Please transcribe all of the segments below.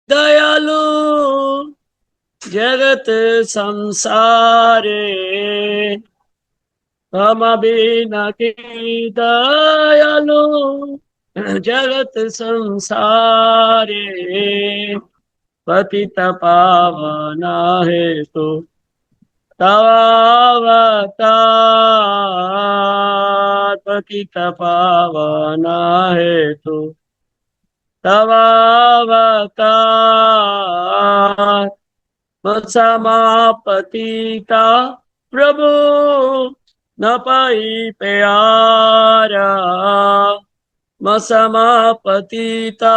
दयालु जगत संसारे, हम बिना की दयालु जगत संसारे, पतित पावना है तो तवावतार, पतित पावना है तो तवावतार, समापतिता प्रभु न पाई प्यारा, समापतिता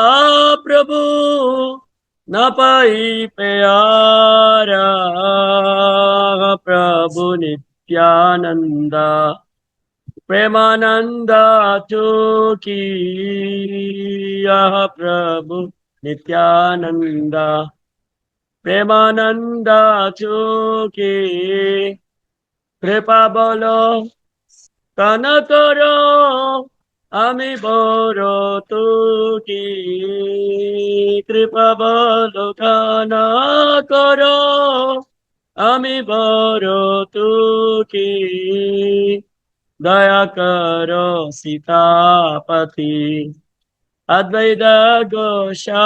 प्रभु न पाई प्यारा, प्रभु नित्यानंद प्रेमानंद चुकी, प्रभु नित्यानंद प्रेमानंद चुकी, कृपा बोलो कन करो আমি বড় তুকি, কৃপা বলো কানা করো আমি বড় তুকি, দয়া করো সীতাপতি অদ্বৈত গোসাই,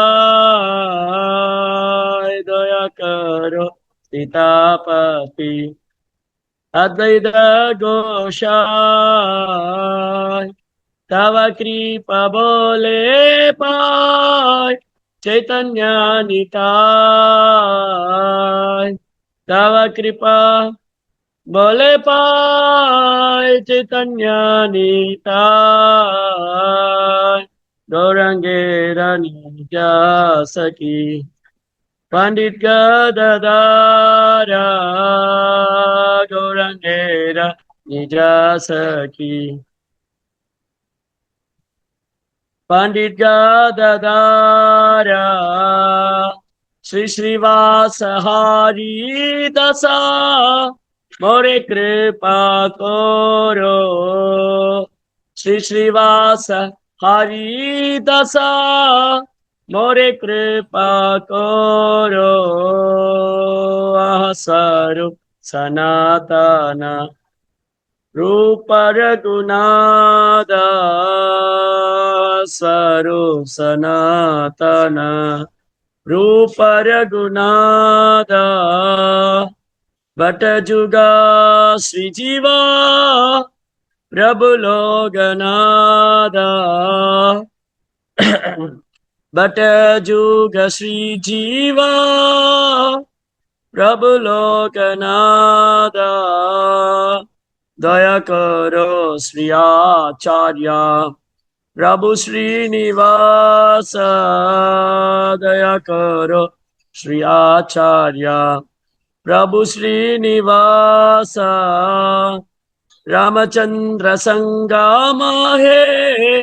দয়া করো সীতাপতি অদ্বৈত গোসাই, तव कृपा बोले पाय चैतन्य निताय, तव कृपा बोले पाय चैतन्य निताय, गौरंगेर निज सखी पंडित गदाधरा, गौरंगेर निज सखी पंडित गदाधरा, श्री श्रीवास हरि दशा मोरे कृपा करो, श्री श्रीवास हरि दशा मोरे कृपा करो, स्वरूप सनातन रूप रघुनाथ, स्वरूप सनातन रूप रघुनाथ, भट जुगा श्री जीवा प्रभु लोकनाथ, भट जुग श्री जीवा प्रभु लोकनाथ, दया करो श्री आचार्य प्रभु श्रीनिवास, दया करो श्री आचार्य प्रभु श्रीनिवास, रामचंद्र संगमा है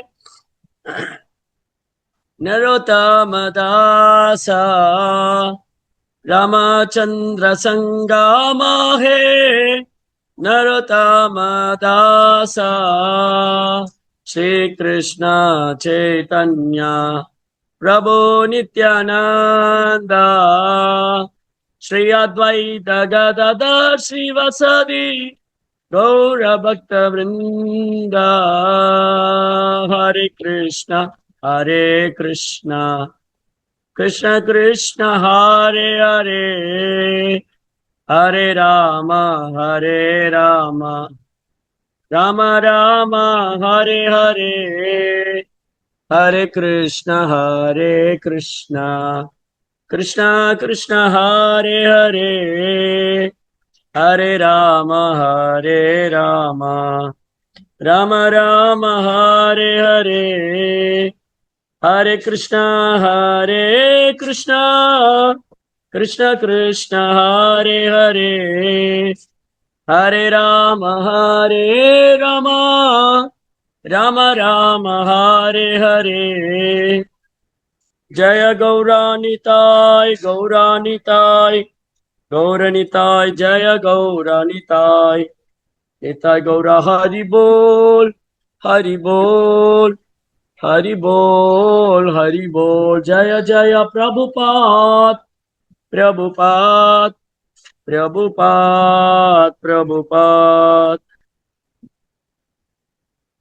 नरोत्तम दास, रामचंद्र संगमा है नरोत्तम दास, श्री कृष्ण चैतन्य प्रभु नित्यानंद, श्री अद्वैत गदाधर श्रीवासदि गौर भक्त वृंद, हरे कृष्ण कृष्ण कृष्ण हरे हरे, हरे राम राम राम हरे हरे, हरे कृष्ण कृष्ण कृष्ण हरे हरे, हरे राम राम राम हरे हरे, हरे कृष्ण कृष्ण कृष्ण हरे हरे, हरे राम राम राम हरे हरे, जय गौरानिताय गौरानिताय गौरनिताय, जय गौरानिताय निताय गौरा, हरि बोल हरि बोल जय जय प्रभुपाद प्रभुपाद प्रभुपाद प्रभुपाद।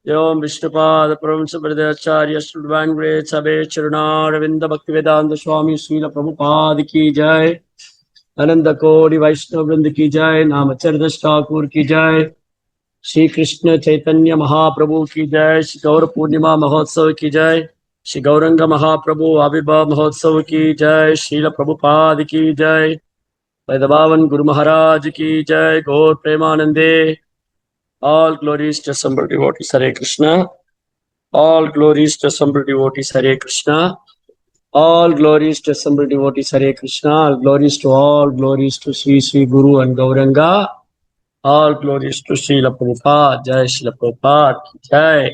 ओम विष्णुपाद परमहंस प्रदेशाचार्य स्टूडेंट ग्रेट सभे चरणारविंद भक्ति वेदांत स्वामी श्रील प्रभुपाद की जय। अनंत कोटि वैष्णव वृंद की जय। नामचरदास ठाकुर की जय। श्री कृष्ण चैतन्य महाप्रभु की जय। श्री गौर पूर्णिमा महोत्सव की जय। श्री गौरंग महाप्रभु आविर्भाव महोत्सव की जय। श्रील प्रभुपाद की जय। वैदभावन गुरु महाराज की जय। गौर प्रेमानंदे। All glories to assembled devotees. Hare Krishna. All glories to assembled devotees. Hare Krishna. All glories to assembled devotees. Hare Krishna. All glories to Sri Sri Guru and Gauranga. All glories to Srila Prabhupada. Jai Srila Prabhupada. Jai.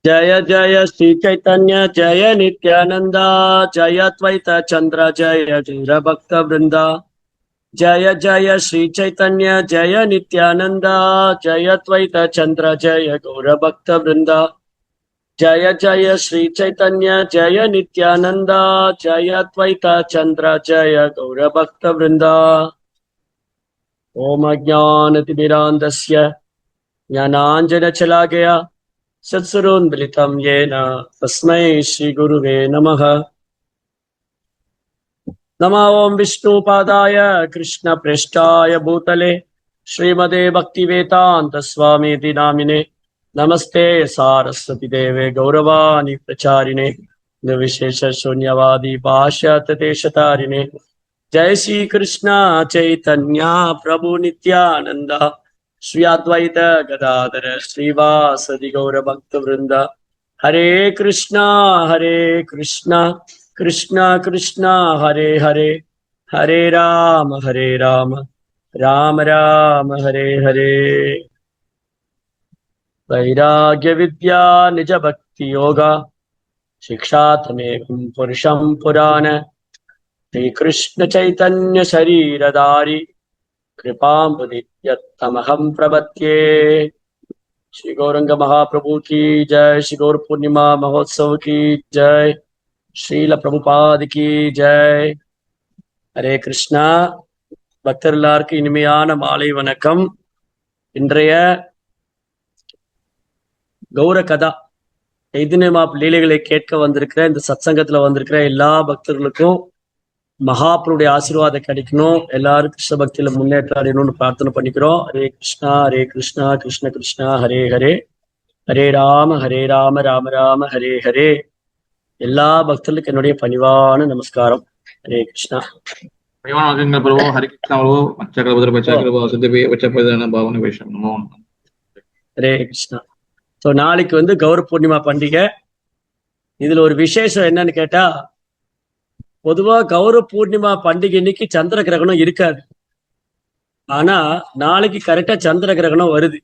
जय जय श्री चैतन्य जय नित्यानंदा जय अद्वैत चंद्र जय धीर भक्त वृंदा। जय जय श्री चैतन्य जय नित्यानंदा जय अद्वैत चंद्र जय गौर भक्त वृंदा। जय जय श्री चैतन्य जय नित्यानंदा जय अद्वैत चंद्र जय गौर भक्त वृंदा। ओम अज्ञानतिमिरान्धस्य ज्ञानाञ्जनशलाकया सत्सुरोन्मिलितं येन तस्मै श्रीगुरुवे नमः। नमो ओं विष्णुपादाय कृष्णप्रेष्ठाय भूतले श्रीमते भक्तिवेदान्त स्वामीति नामिने। नमस्ते सारस्वती देवे गौरवाणी प्रचारिणे निर्विशेष शून्यवादी भाष्यतदेशतारिणे। जय श्री कृष्ण चैतन्य प्रभु नित्यानंद श्री अद्वैत गदाधर श्रीवासदि गौर भक्त वृंद। हरे कृष्णा कृष्णा कृष्णा हरे हरे हरे राम राम राम हरे हरे। वैराग्य विद्या निज भक्ति योगा शिक्षात्मेकं पुरुषं पुराण। श्री कृष्ण चैतन्य शरीरधारी कृपाम्बुदित्यमहं प्रपद्ये। श्री गौरंग महाप्रभु की जय। श्री गौर पूर्णिमा महोत्सव की जय। श्रील प्रभुपाद की जय। हरे कृष्णा। பக்தர்களுக்கு இனிமையான மாலை வணக்கம். இன்றைய கௌர கதா சைதன்ய லீலைகளை கேட்க வந்திருக்கிற இந்த சத்சங்கத்துல வந்திருக்கிற எல்லா பக்தர்களுக்கும் மகாபுருடைய ஆசீர்வாதம் கிடைக்கணும். எல்லாரும் கிருஷ்ண பக்தியில முன்னேற்றம் அடையணும்னு பிரார்த்தனை பண்ணிக்கிறோம். ஹரே கிருஷ்ணா கிருஷ்ண கிருஷ்ணா ஹரே ஹரே ஹரே ராம ராம ராம ஹரே ஹரே. எல்லா பக்தர்களுக்கு என்னுடைய பணிவான நமஸ்காரம். ஹரே கிருஷ்ணா. பிரபு ஹரி கிருஷ்ணா பிரபு ஹரே கிருஷ்ணா. ஸோ நாளைக்கு கௌர பூர்ணிமா பண்டிகை. இதுல ஒரு விசேஷம் என்னன்னு கேட்டா, பொதுவா கௌர பூர்ணிமா பண்டிகை இன்னைக்கு சந்திர கிரகணம் இருக்காது. ஆனா நாளைக்கு கரெக்டா சந்திர கிரகணம் வருது.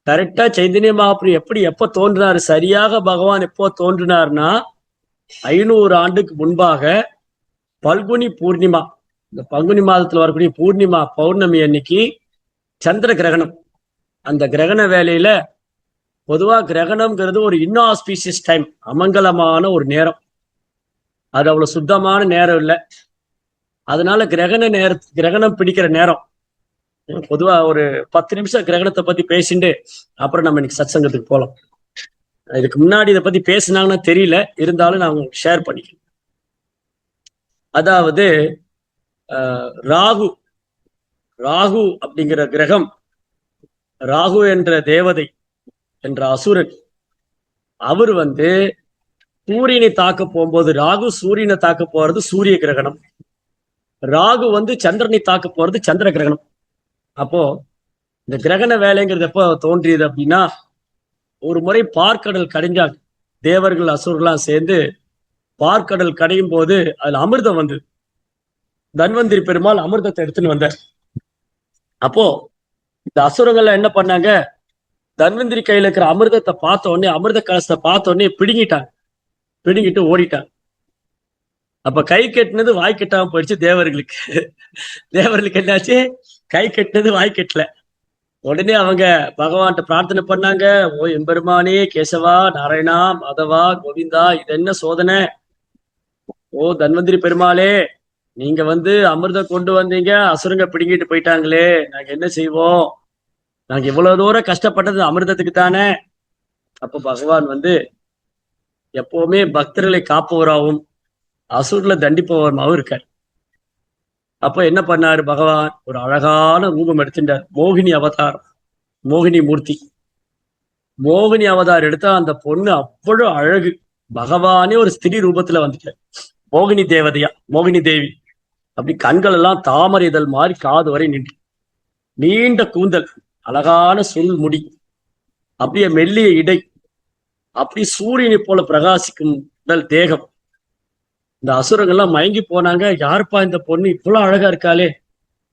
கரெக்டா சைதன்ய மகாபிரபு எப்ப தோன்றினாரு, சரியாக பகவான் எப்போ தோன்றினார்னா 500 ஆண்டுக்கு முன்பாக பல்குனி பூர்ணிமா, இந்த பங்குனி மாதத்துல வரக்கூடிய பூர்ணிமா பௌர்ணமி அன்னைக்கு சந்திர கிரகணம். அந்த கிரகண வேலையில பொதுவா கிரகணம்ங்கிறது ஒரு இன்ஆஸ்பீசியஸ் டைம், அமங்கலமான ஒரு நேரம். அது அவ்வளவு சுத்தமான நேரம் இல்லை. அதனால கிரகணம் பிடிக்கிற நேரம் பொதுவா ஒரு 10 நிமிஷம் கிரகணத்தை பத்தி பேசிட்டு அப்புறம் நம்ம இன்னைக்கு சத்சங்கத்துக்கு போலாம். இதுக்கு முன்னாடி இதை பத்தி பேசினாங்கன்னா தெரியல, இருந்தாலும் நான் உங்களுக்கு ஷேர் பண்ணிக்கிறேன். அதாவது ராகு அப்படிங்கிற கிரகம், ராகு என்ற தேவதை என்ற அசுரன், அவர் சூரியனை தாக்க போகும்போது, ராகு சூரியனை தாக்க போறது சூரிய கிரகணம், ராகு சந்திரனை தாக்க போறது சந்திர கிரகணம். அப்போ இந்த கிரகண வேலைங்கிறது எப்போ தோன்றியது அப்படின்னா, ஒரு முறை பார்க்கடல் கடைஞ்சாங்க. தேவர்கள் அசுரர்கள்லாம் சேர்ந்து பார்க்கடல் கடையும் போது அதுல அமிர்தம் வந்தது. தன்வந்திரி பெருமாள் அமிர்தத்தை எடுத்துன்னு வந்தார். அப்போ இந்த அசுரங்கள்லாம் என்ன பண்ணாங்க, தன்வந்திரி கையில இருக்கிற அமிர்தத்தை பார்த்த உடனே, அமிர்த கலசத்தை பார்த்த உடனே பிடுங்கிட்டாங்க. பிடுங்கிட்டு ஓடிட்டாங்க. அப்ப கை கெட்டினது வாய் கெட்டாம போயிடுச்சு தேவர்களுக்கு. தேவர்களுக்கு என்னாச்சு, கை கெட்டினது வாய் கெட்டல. உடனே அவங்க பகவான்கிட்ட பிரார்த்தனை பண்ணாங்க. ஓ எம்பெருமானே, கேசவா, நாராயணா, மாதவா, கோவிந்தா, இது என்ன சோதனை? ஓ தன்வந்திரி பெருமாளே, நீங்க அமிர்தம் கொண்டு வந்தீங்க, அசுரங்க பிடுங்கிட்டு போயிட்டாங்களே, நாங்க என்ன செய்வோம்? நாங்க இவ்வளவு தூரம் கஷ்டப்பட்டது அமிர்தத்துக்கு தானே. அப்ப பகவான் எப்பவுமே பக்தர்களை காப்பவராகவும் அசுரர்களை தண்டிப்பவராகவும் இருக்கார். அப்ப என்ன பண்ணாரு பகவான், ஒரு அழகான ரூபம் எடுத்துட்டார். மோகினி அவதாரம், மோகினி மூர்த்தி. மோகினி அவதாரம் எடுத்தா அந்த பொண்ணு அவ்வளவு அழகு. பகவானே ஒரு ஸ்திரீ ரூபத்துல வந்துட்டார். மோகினி தேவதையா, மோகினி தேவி. அப்படி கண்கள் எல்லாம் தாமரை இதழ் மாதிரி காது வரை நின்று, நீண்ட கூந்தல், அழகான சுருள் முடி, அப்படியே மெல்லிய இடை, அப்படி சூரியனை போல பிரகாசிக்கும் உடல் தேகம். இந்த அசுரங்கள்லாம் மயங்கி போனாங்க. யாருப்பா இந்த பொண்ணு இவ்வளவு அழகா இருக்காளே,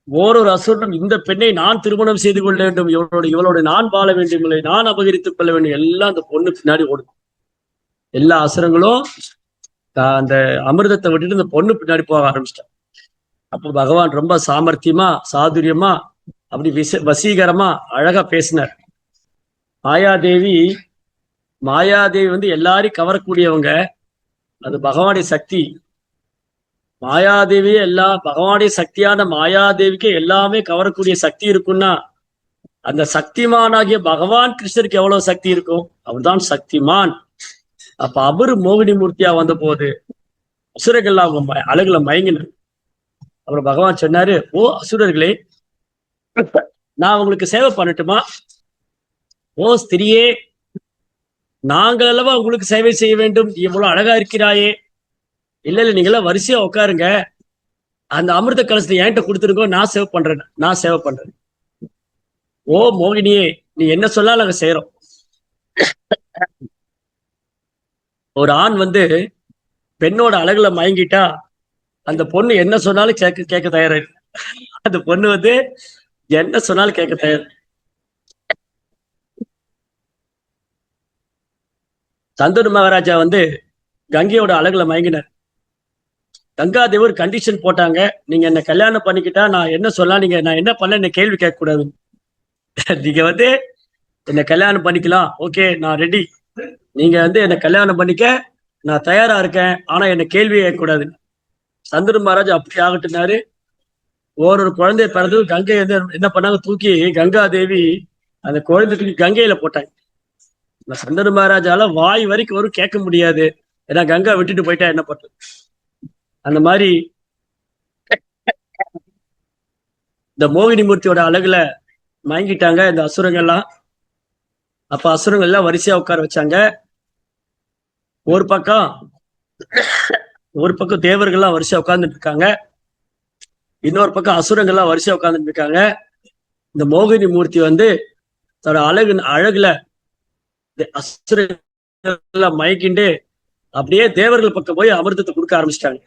ஓரொரு அசுரனும் இந்த பெண்ணை நான் திருமணம் செய்து கொள்ள வேண்டும், இவளோட நான் வாழ வேண்டும், இல்லை நான் அபகரித்துக் கொள்ள வேண்டும், எல்லாம் அந்த பொண்ணு பின்னாடி ஓடும். எல்லா அசுரங்களும் அந்த அமிர்தத்தை விட்டுட்டு இந்த பொண்ணு பின்னாடி போக ஆரம்பிச்சிட்டான். அப்போ பகவான் ரொம்ப சாமர்த்தியமா, சாதுரியமா, அப்படி வசீகரமா அழகா பேசினார். மாயாதேவி எல்லாரையும் கவரக்கூடியவங்க. அது பகவானுடைய சக்தி. மாயாதேவியே பகவானுடைய சக்தியான மாயாதேவிக்கு எல்லாமே கவரக்கூடிய சக்தி இருக்குன்னா, அந்த சக்திமானாகிய பகவான் கிருஷ்ணருக்கு எவ்வளவு சக்தி இருக்கும்? அவர்தான் சக்திமான். அப்ப அவரு மோகினி மூர்த்தியா வந்த போது அசுரர்கள்லாம் அவங்க அழகுல மயங்கினார். அப்புறம் பகவான் சொன்னாரு, ஓ அசுரர்களே, நான் உங்களுக்கு சேவை பண்ணட்டுமா? ஓ ஸ்திரியே, நாங்கள் அல்லவா உங்களுக்கு சேவை செய்ய வேண்டும், இவ்வளவு அழகா இருக்கிறாயே. இல்ல நீங்களாம் வரிசையா உட்காருங்க, அந்த அமிர்த கலசத்தை என்கிட்ட கொடுத்துருக்கோம், நான் சேவை பண்றேன். ஓ மோகினியே, நீ என்ன சொன்னாலும் நாங்க செய்யறோம். ஒரு ஆண் பெண்ணோட அழகுல மயங்கிட்டா அந்த பொண்ணு என்ன சொன்னாலும் கேட்க தயாரா இருக்கு. அந்த பொண்ணு என்ன சொன்னாலும் கேட்க தயார். சந்தனு மகாராஜா கங்கையோட அழகுல மயங்கினார். கங்காதேவி ஒரு கண்டிஷன் போட்டாங்க, நீங்க என்ன கல்யாணம் பண்ணிக்கிட்டா நான் என்ன சொல்லலாம், நான் என்ன பண்ண என்ன கேள்வி கேட்க கூடாது. நீங்க என்ன கல்யாணம் பண்ணிக்கலாம், ஓகே நான் ரெடி. நீங்க என்ன கல்யாணம் பண்ணிக்க நான் தயாரா இருக்கேன், ஆனா என்ன கேள்வி கேட்கக்கூடாது. சந்தனு மகாராஜா அப்படி ஆகட்டுனாரு. ஒரு குழந்தைய பிறந்து கங்கை என்ன பண்ணாங்க, தூக்கி கங்காதேவி அந்த குழந்தை தூக்கி கங்கையில போட்டாங்க. சந்தனு மகாராஜால வாய் வரைக்கும் வரும் கேட்க முடியாது, ஏன்னா கங்கா விட்டுட்டு போயிட்டா என்ன பண்றது. அந்த மாதிரி இந்த மோகினி மூர்த்தியோட அழகுல மயங்கிட்டாங்க இந்த அசுரங்கள்லாம். அப்ப அசுரங்கள் எல்லாம் வரிசையா உட்கார வச்சாங்க. ஒரு பக்கம் தேவர்கள்லாம் வரிசையா உட்கார்ந்துட்டு இருக்காங்க, இன்னொரு பக்கம் அசுரங்கள்லாம் வரிசையா உட்கார்ந்துட்டு இருக்காங்க. இந்த மோகினி மூர்த்தி தன்னோட அழகுல அசுரங்கள்லாம் மயக்கிண்டு அப்படியே தேவர்கள் பக்கம் போய் அமிர்தத்தை கொடுக்க ஆரம்பிச்சிட்டாங்க.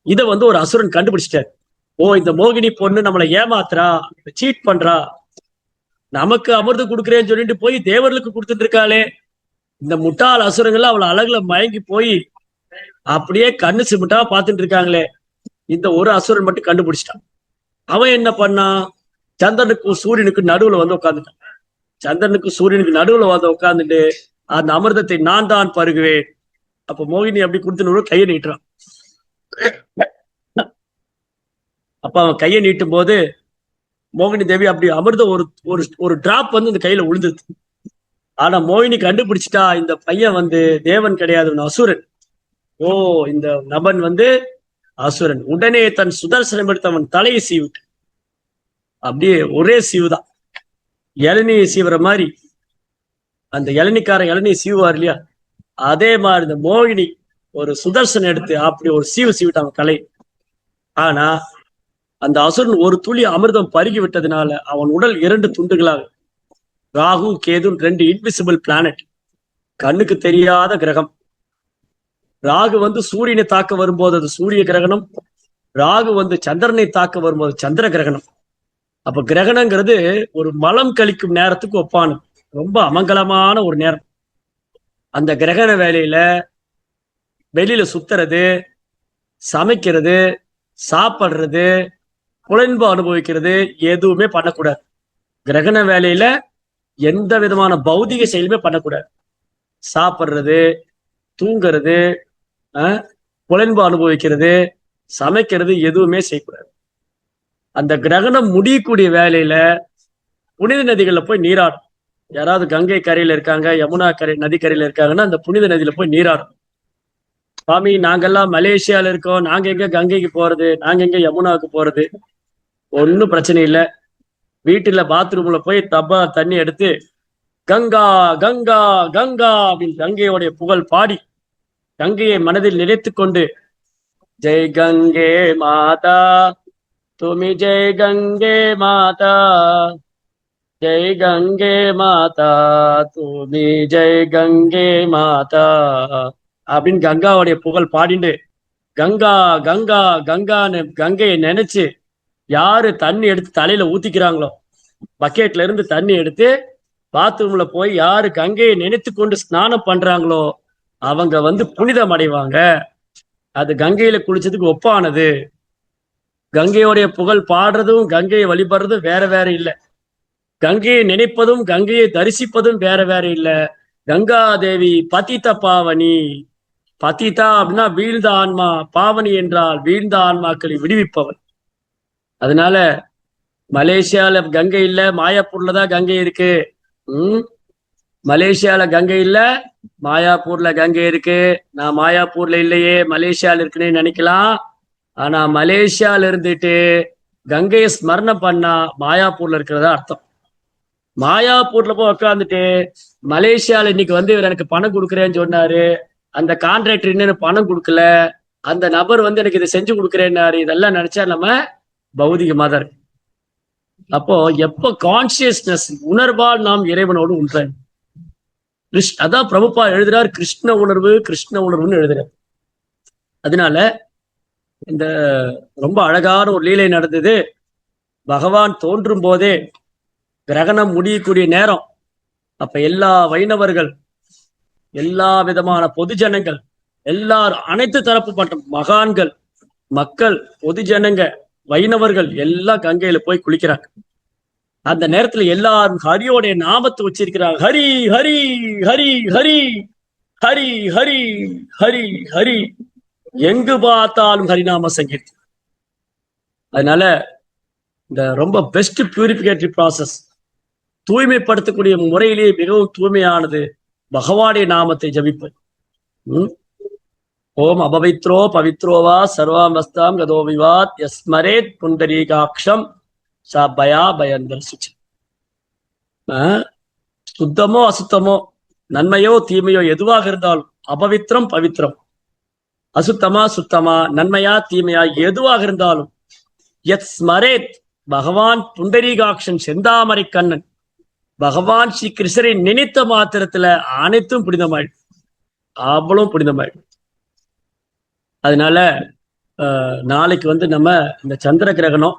இதை ஒரு அசுரன் கண்டுபிடிச்சிட்டாரு. ஓ இந்த மோகினி பொண்ணு நம்மளை ஏமாத்துறா, சீட் பண்றா, நமக்கு அமிர்தம் கொடுக்குறேன்னு சொல்லிட்டு போய் தேவர்களுக்கு கொடுத்துட்டு இருக்காளே. இந்த முட்டாள் அசுரங்கள்லாம் அவளை அழகுல மயங்கி போய் அப்படியே கண்ணு சிமிட்டா பார்த்துட்டு இருக்காங்களே. இந்த ஒரு அசுரன் மட்டும் கண்டுபிடிச்சிட்டான். அவன் என்ன பண்ணான், சந்திரனுக்கும் சூரியனுக்கு நடுவுல உட்காந்துட்டான். சந்திரனுக்கு சூரியனுக்கு நடுவுல உட்காந்துட்டு அந்த அமிர்தத்தை நான் தான் பருகுவேன். அப்ப மோகினி அப்படி கொடுத்து கையை நீட்டுறான். அப்ப அவன் கையை நீட்டும் போது மோகினி தேவி அப்படி அமிர்தம் ஒரு டிராப் இந்த கையில விழுந்தது. ஆனா மோகினி கண்டுபிடிச்சிட்டா, இந்த பையன் தேவன் கிடையாது, அசுரன். ஓ இந்த நபன் அசுரன். உடனே தன் சுதர்சனம் எடுத்து அவன் தலையை சீவிட்டு, அப்படியே ஒரே சீவுதான், இளநியை சீவுற மாதிரி. அந்த இளநிக்காரன் இளநியை சீவுவார் இல்லையா, அதே மாதிரி இந்த மோகினி ஒரு சுதர்சனம் எடுத்து அப்படி ஒரு சீவிட்டாங்க தலை. ஆனா அந்த அசுரன் ஒரு துளி அமிர்தம் பருகி விட்டதுனால அவன் உடல் 2 துண்டுகளாக, ராகு கேது 2 இன்விசிபிள் பிளானட், கண்ணுக்கு தெரியாத கிரகம், ராகு வந்து சூரியனை தாக்க வரும்போது அது சூரிய கிரகணம், ராகு வந்து சந்திரனை தாக்க வரும்போது சந்திர கிரகணம். அப்ப கிரகணங்கிறது ஒரு மலம் கழிக்கும் நேரத்துக்கு ஒப்பானது, ரொம்ப அமங்கலமான ஒரு நேரம். அந்த கிரகண வேலையில வெளியில சுத்துறது, சமைக்கிறது, சாப்பிடுறது, புலன்பு அனுபவிக்கிறது எதுவுமே பண்ணக்கூடாது. கிரகண வேலையில எந்த விதமான பௌதிக செயலுமே பண்ணக்கூடாது. சாப்பிடுறது, தூங்குறது, புலன்பு அனுபவிக்கிறது, சமைக்கிறது எதுவுமே செய்யக்கூடாது. அந்த கிரகணம் முடியக்கூடிய வேலையில புனித நதிகள்ல போய் நீராடும். யாராவது கங்கை கரையில இருக்காங்க, யமுனா கரை நதிக்கரையில இருக்காங்கன்னா அந்த புனித நதியில போய் நீராடும். சுவாமி, நாங்கெல்லாம் மலேசியால இருக்கோம், நாங்க எங்க கங்கைக்கு போறது, நாங்க எங்க யமுனாவுக்கு போறது? ஒன்னும் பிரச்சனை இல்லை. வீட்டுல பாத்ரூம்ல போய் தப்பா தண்ணி எடுத்து கங்கா கங்கா கங்கா அப்படின்னு கங்கையோடைய புகழ் பாடி கங்கையை மனதில் நினைத்து கொண்டு ஜெய் கங்கே மாதா துமி ஜெய் கங்கே மாதா ஜெய் கங்கே மாதா துமி ஜெய் கங்கே மாதா அப்படின்னு கங்காவுடைய புகழ் பாடிண்டு கங்கா கங்கா கங்கான்னு கங்கையை நினைச்சு யாரு தண்ணி எடுத்து தலையில ஊத்திக்கிறாங்களோ, பக்கெட்ல இருந்து தண்ணி எடுத்து பாத்ரூம்ல போய் யாரு கங்கையை நினைத்து கொண்டு ஸ்நானம் பண்றாங்களோ அவங்க வந்து புனிதம் அடைவாங்க. அது கங்கையில குளிச்சதுக்கு ஒப்பானது. கங்கையோடைய புகழ் பாடுறதும் கங்கையை வழிபடுறதும் வேற வேற இல்லை. கங்கையை நினைப்பதும் கங்கையை தரிசிப்பதும் வேற வேற இல்லை. கங்கா தேவி பதித பாவனி. பதிதா அப்படின்னா வீழ்ந்த ஆன்மா, பாவனி என்றால் வீழ்ந்த ஆன்மாக்களை விடுவிப்பவன். அதனால மலேசியால கங்கை இல்ல, மாயாப்பூர்ல தான் கங்கை இருக்கு. மலேசியால கங்கை இல்ல, மாயாப்பூர்ல கங்கை இருக்கு. நான் மாயாப்பூர்ல இல்லையே, மலேசியால இருக்குன்னு நினைக்கலாம். ஆனா மலேசியால இருந்துட்டு கங்கையை ஸ்மரணம் பண்ணா மாயாப்பூர்ல இருக்கிறதா அர்த்தம். மாயாப்பூர்ல போய் உட்காந்துட்டு மலேசியால இன்னைக்கு வந்து இவர் எனக்கு பணம் கொடுக்குறேன்னு சொன்னாரு, அந்த கான்ட்ராக்டர் இன்னும் பணம் கொடுக்கல, அந்த நபர் வந்து எனக்கு இதை செஞ்சு கொடுக்குறேன்னாரு, இதெல்லாம் நினைச்சா நம்ம பௌதிக மதர். அப்போ எப்போ கான்சியஸ்னஸ் உணர்வால் நாம் இறைவனோடு உண்றேன். அதான் பிரபுப்பா எழுதுறார், கிருஷ்ண உணர்வு கிருஷ்ண உணர்வுன்னு எழுதுறார். அதனால இந்த ரொம்ப அழகான ஒரு லீலை நடந்தது. பகவான் தோன்றும் போதே கிரகணம் முடியக்கூடிய நேரம். அப்ப எல்லா வைணவர்கள், எல்லா விதமான பொதுஜனங்கள், எல்லாரும் அனைத்து தரப்பு மற்றும் மகான்கள், மக்கள், பொதுஜனங்க, வைணவர்கள் எல்லாம் கங்கையில போய் குளிக்கிறாங்க. அந்த நேரத்துல எல்லாரும் ஹரியோடைய நாமத்தை வச்சிருக்கிறாங்க. ஹரி ஹரி ஹரி ஹரி ஹரி ஹரி ஹரி ஹரி, எங்கு பார்த்தாலும் ஹரிநாம சங்கீர்த்தம். அதனால இந்த ரொம்ப பெஸ்ட் பியூரிபிகேட்டரி ப்ராசஸ், தூய்மைப்படுத்தக்கூடிய முறையிலேயே மிகவும் தூய்மையானது பகவானுடைய நாமத்தை ஜபிப்பது. ஓம் அபவித்ரோ பவித்ரோவா சர்வாமஸ்தாம் கதோ விவாத் யஸ்மரேத் புண்டரீகாட்சம் சா பயா பயந்தர் சுச்சி. சுத்தமோ அசுத்தமோ, நன்மையோ தீமையோ எதுவாக இருந்தாலும், அபவித்திரம் பவித்திரம், அசுத்தமா சுத்தமா, நன்மையா தீமையா எதுவாக இருந்தாலும், யத் ஸ்மரேத், பகவான் புண்டரீகாட்சன் செந்தாமரை கண்ணன் பகவான் ஸ்ரீ கிருஷ்ணரை நினைத்த மாத்திரத்துல அனைத்தும் புனிதமாயிடும், அவ்வளவும் புனிதமாயிடும். அதனால நாளைக்கு வந்து நம்ம இந்த சந்திர கிரகணம்,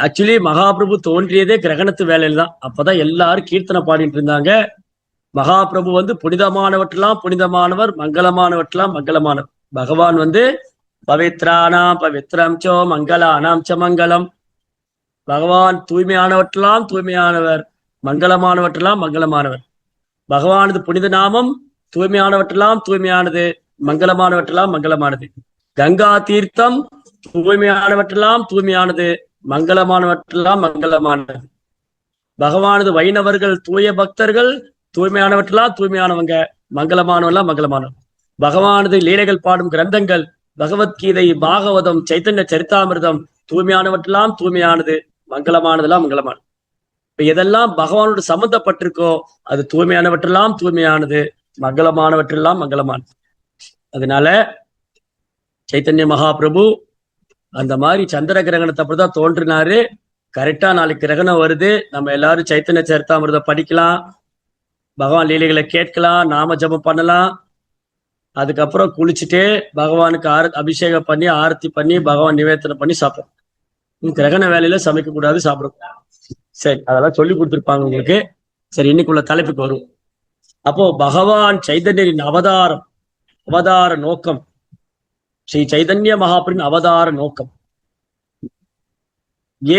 ஆக்சுவலி மகாபிரபு தோன்றியதே கிரகணத்து வேலையில தான். அப்பதான் எல்லாரும் கீர்த்தனை பாடிட்டு இருந்தாங்க. மகாபிரபு வந்து புனிதமானவற்றெல்லாம் புனிதமானவர், மங்களமானவற்றெல்லாம் மங்களமானவர். பகவான் வந்து பவித்ரானாம் பவித்ரம் சோ மங்களானாம் ச மங்களம். பகவான் தூய்மையானவற்றெல்லாம் தூய்மையானவர், மங்களமானவற்றெல்லாம் மங்களமானவர். பகவானது புனித நாமம் தூய்மையானவற்றெல்லாம் தூய்மையானது, மங்களமானவற்றெல்லாம் மங்களமானது. கங்கா தீர்த்தம் தூய்மையானவற்றெல்லாம் தூய்மையானது, மங்களமானவற்றெல்லாம் மங்களமானது. பகவானது வைணவர்கள் தூய பக்தர்கள் தூய்மையானவற்றெல்லாம் தூய்மையானவங்க, மங்களமானவெல்லாம் மங்களமானவங்க. பகவானது லீலைகள் பாடும் கிரந்தங்கள், பகவத்கீதை, பாகவதம், சைத்தன்ய சரித்தாமிர்தம் தூய்மையானவற்றெல்லாம் தூய்மையானது, மங்களமானதெல்லாம் மங்களமானது. இப்ப எதெல்லாம் பகவானோடு சம்பந்தப்பட்டிருக்கோ அது தூய்மையானவற்றெல்லாம் தூய்மையானது, மங்களமானவற்றெல்லாம் மங்களமானது. அதனால சைத்தன்ய மகாபிரபு அந்த மாதிரி சந்திர கிரகணத்தை அப்படிதான் தோன்றினாரு. கரெக்டா நாளைக்கு கிரகணம் வருது. நம்ம எல்லாரும் சைத்தன்ய சரித்தாமிர்தம் படிக்கலாம், பகவான் லீலைகளை கேட்கலாம், நாம ஜபம் பண்ணலாம். அதுக்கப்புறம் குளிச்சுட்டே பகவானுக்கு அபிஷேகம் பண்ணி ஆரத்தி பண்ணி பகவான் நிவேதனை பண்ணி சாப்பிடும். கிரகண வேலையில சமைக்க கூடாது, சாப்பிடக்கூடாது. சரி, அதெல்லாம் சொல்லி கொடுத்துருப்பாங்க உங்களுக்கு. சரி, இன்னைக்குள்ள தலைப்புக்கு வரும். அப்போ பகவான் சைதன்யரின் அவதார நோக்கம், ஸ்ரீ சைதன்ய மகாபிரின் அவதார நோக்கம்.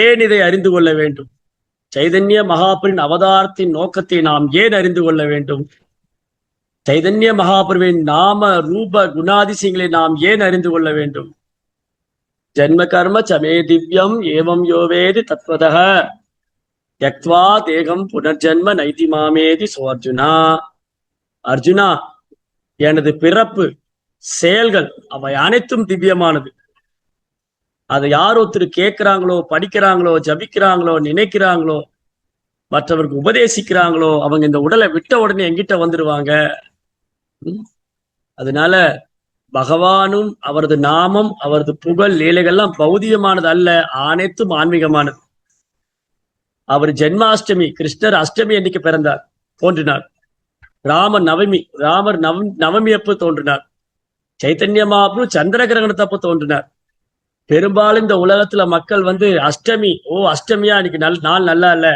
ஏன் இதை அறிந்து கொள்ள வேண்டும்? சைதன்ய மகாபிரின் அவதாரத்தின் நோக்கத்தை நாம் ஏன் அறிந்து கொள்ள வேண்டும்? சைதன்ய மகாபிரவின் நாம ரூப குணாதிசயங்களை நாம் ஏன் அறிந்து கொள்ள வேண்டும்? ஜன்ம கர்ம சமே திவ்யம் ஏவம் யோவேதி தத்வதः த்யக்த்வா தேகம் புனர்ஜன்ம நைதி மாமேதி சோ அர்ஜுனா. அர்ஜுனா, எனது பிறப்பு செயல்கள் அவை அனைத்தும் திவ்யமானது. அதை யார் ஒருத்தர் கேட்கிறாங்களோ, படிக்கிறாங்களோ, ஜபிக்கிறாங்களோ, நினைக்கிறாங்களோ, மற்றவருக்கு உபதேசிக்கிறாங்களோ, அவங்க இந்த உடலை விட்ட உடனே எங்கிட்ட வந்துடுவாங்க. அதனால பகவானும் அவரது நாமம் அவரது புகழ் லீலைகள்லாம் பௌதிகமானது அல்ல, அனைத்தும் ஆன்மீகமானது. அவர் ஜென்மாஷ்டமி, கிருஷ்ணர் அஷ்டமி அன்னைக்கு பிறந்தார், தோன்றினார். ராமர் நவமி அப்ப தோன்றினார். சைத்தன்ய மகாபிரபு சந்திர கிரகணத்தப்ப தோன்றினார். பெரும்பாலும் இந்த உலகத்துல மக்கள் அஷ்டமி, அஷ்டமியா இன்னைக்கு நாள் நல்லா இல்ல,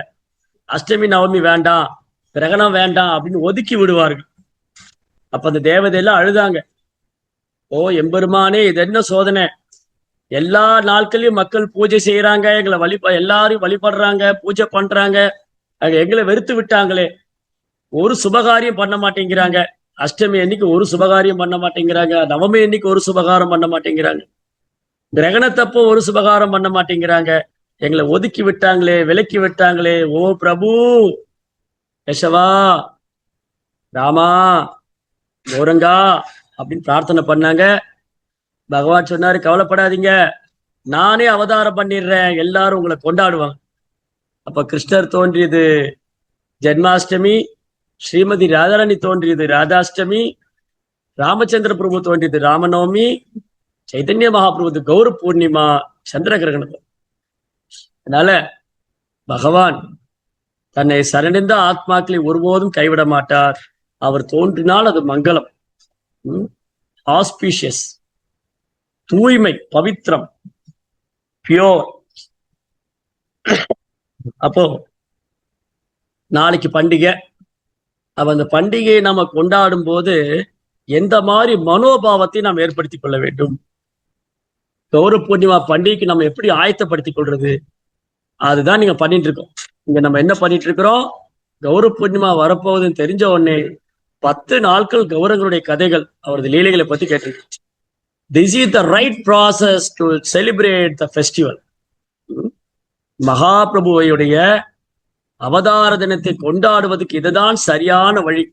அஷ்டமி நவமி வேண்டாம், கிரகணம் வேண்டாம் அப்படின்னு ஒதுக்கி விடுவார்கள். அப்ப அந்த தேவதையெல்லாம் அழுதாங்க. எம்பெருமானே, இது என்ன சோதனை? எல்லா நாட்களையும் மக்கள் பூஜை செய்யறாங்க, எங்களை எல்லாரும் வழிபடுறாங்க, பூஜை பண்றாங்க, எங்களை வெறுத்து விட்டாங்களே, ஒரு சுபகாரியம் பண்ண மாட்டேங்கிறாங்க. அஷ்டமி அன்னைக்கு ஒரு சுபகாரியம் பண்ண மாட்டேங்கிறாங்க, நவமி அன்னைக்கு ஒரு சுபகாரம் பண்ண மாட்டேங்கிறாங்க, கிரகணத்தப்போ ஒரு சுபகாரம் பண்ண மாட்டேங்கிறாங்க, எங்களை ஒதுக்கி விட்டாங்களே, விலக்கி விட்டாங்களே. ஓ பிரபு, யசவா, ராமா, கௌரங்கா அப்படின்னு பிரார்த்தனை பண்ணாங்க. பகவான் சொன்னாரு, கவலைப்படாதீங்க, நானே அவதாரம் பண்ணிடுறேன், எல்லாரும் உங்களை கொண்டாடுவாங்க. அப்ப கிருஷ்ணர் தோன்றியது ஜென்மாஷ்டமி, ஸ்ரீமதி ராதாராணி தோன்றியது ராதாஷ்டமி, ராமச்சந்திர பிரபு தோன்றியது ராமநவமி, சைதன்ய மகாபிரபு கௌர பூர்ணிமா, சந்திர கிரகணம். அதனால பகவான் தன்னை சரணடைந்த ஆத்மாக்களை ஒருபோதும் கைவிட மாட்டார். அவர் தோன்றினால் அது மங்களம், ஆஸ்பீஷியஸ், தூய்மை, பவித்ரம், பியோர். அப்போ நாளைக்கு பண்டிகை. அந்த பண்டிகையை நம்ம கொண்டாடும் போது எந்த மாதிரி மனோபாவத்தை நாம் ஏற்படுத்திக் கொள்ள வேண்டும்? கௌர பூர்ணிமா பண்டிகைக்கு நம்ம எப்படி ஆயத்தப்படுத்திக் கொள்றது? அதுதான் நீங்க பண்ணிட்டு இருக்கோம். இங்க நம்ம என்ன பண்ணிட்டு இருக்கிறோம்? கௌர பூர்ணிமா வரப்போகுதுன்னு தெரிஞ்ச உடனே 10 நாட்கள் கௌரங்களுடைய கதைகள், அவரது லீலைகளை பத்தி கேட்டிருக்கோம். This is the right process to celebrate the festival. மகாபிரபுவையுடைய அவதார தினத்தை கொண்டாடுவதற்கு இதுதான் சரியான வழி.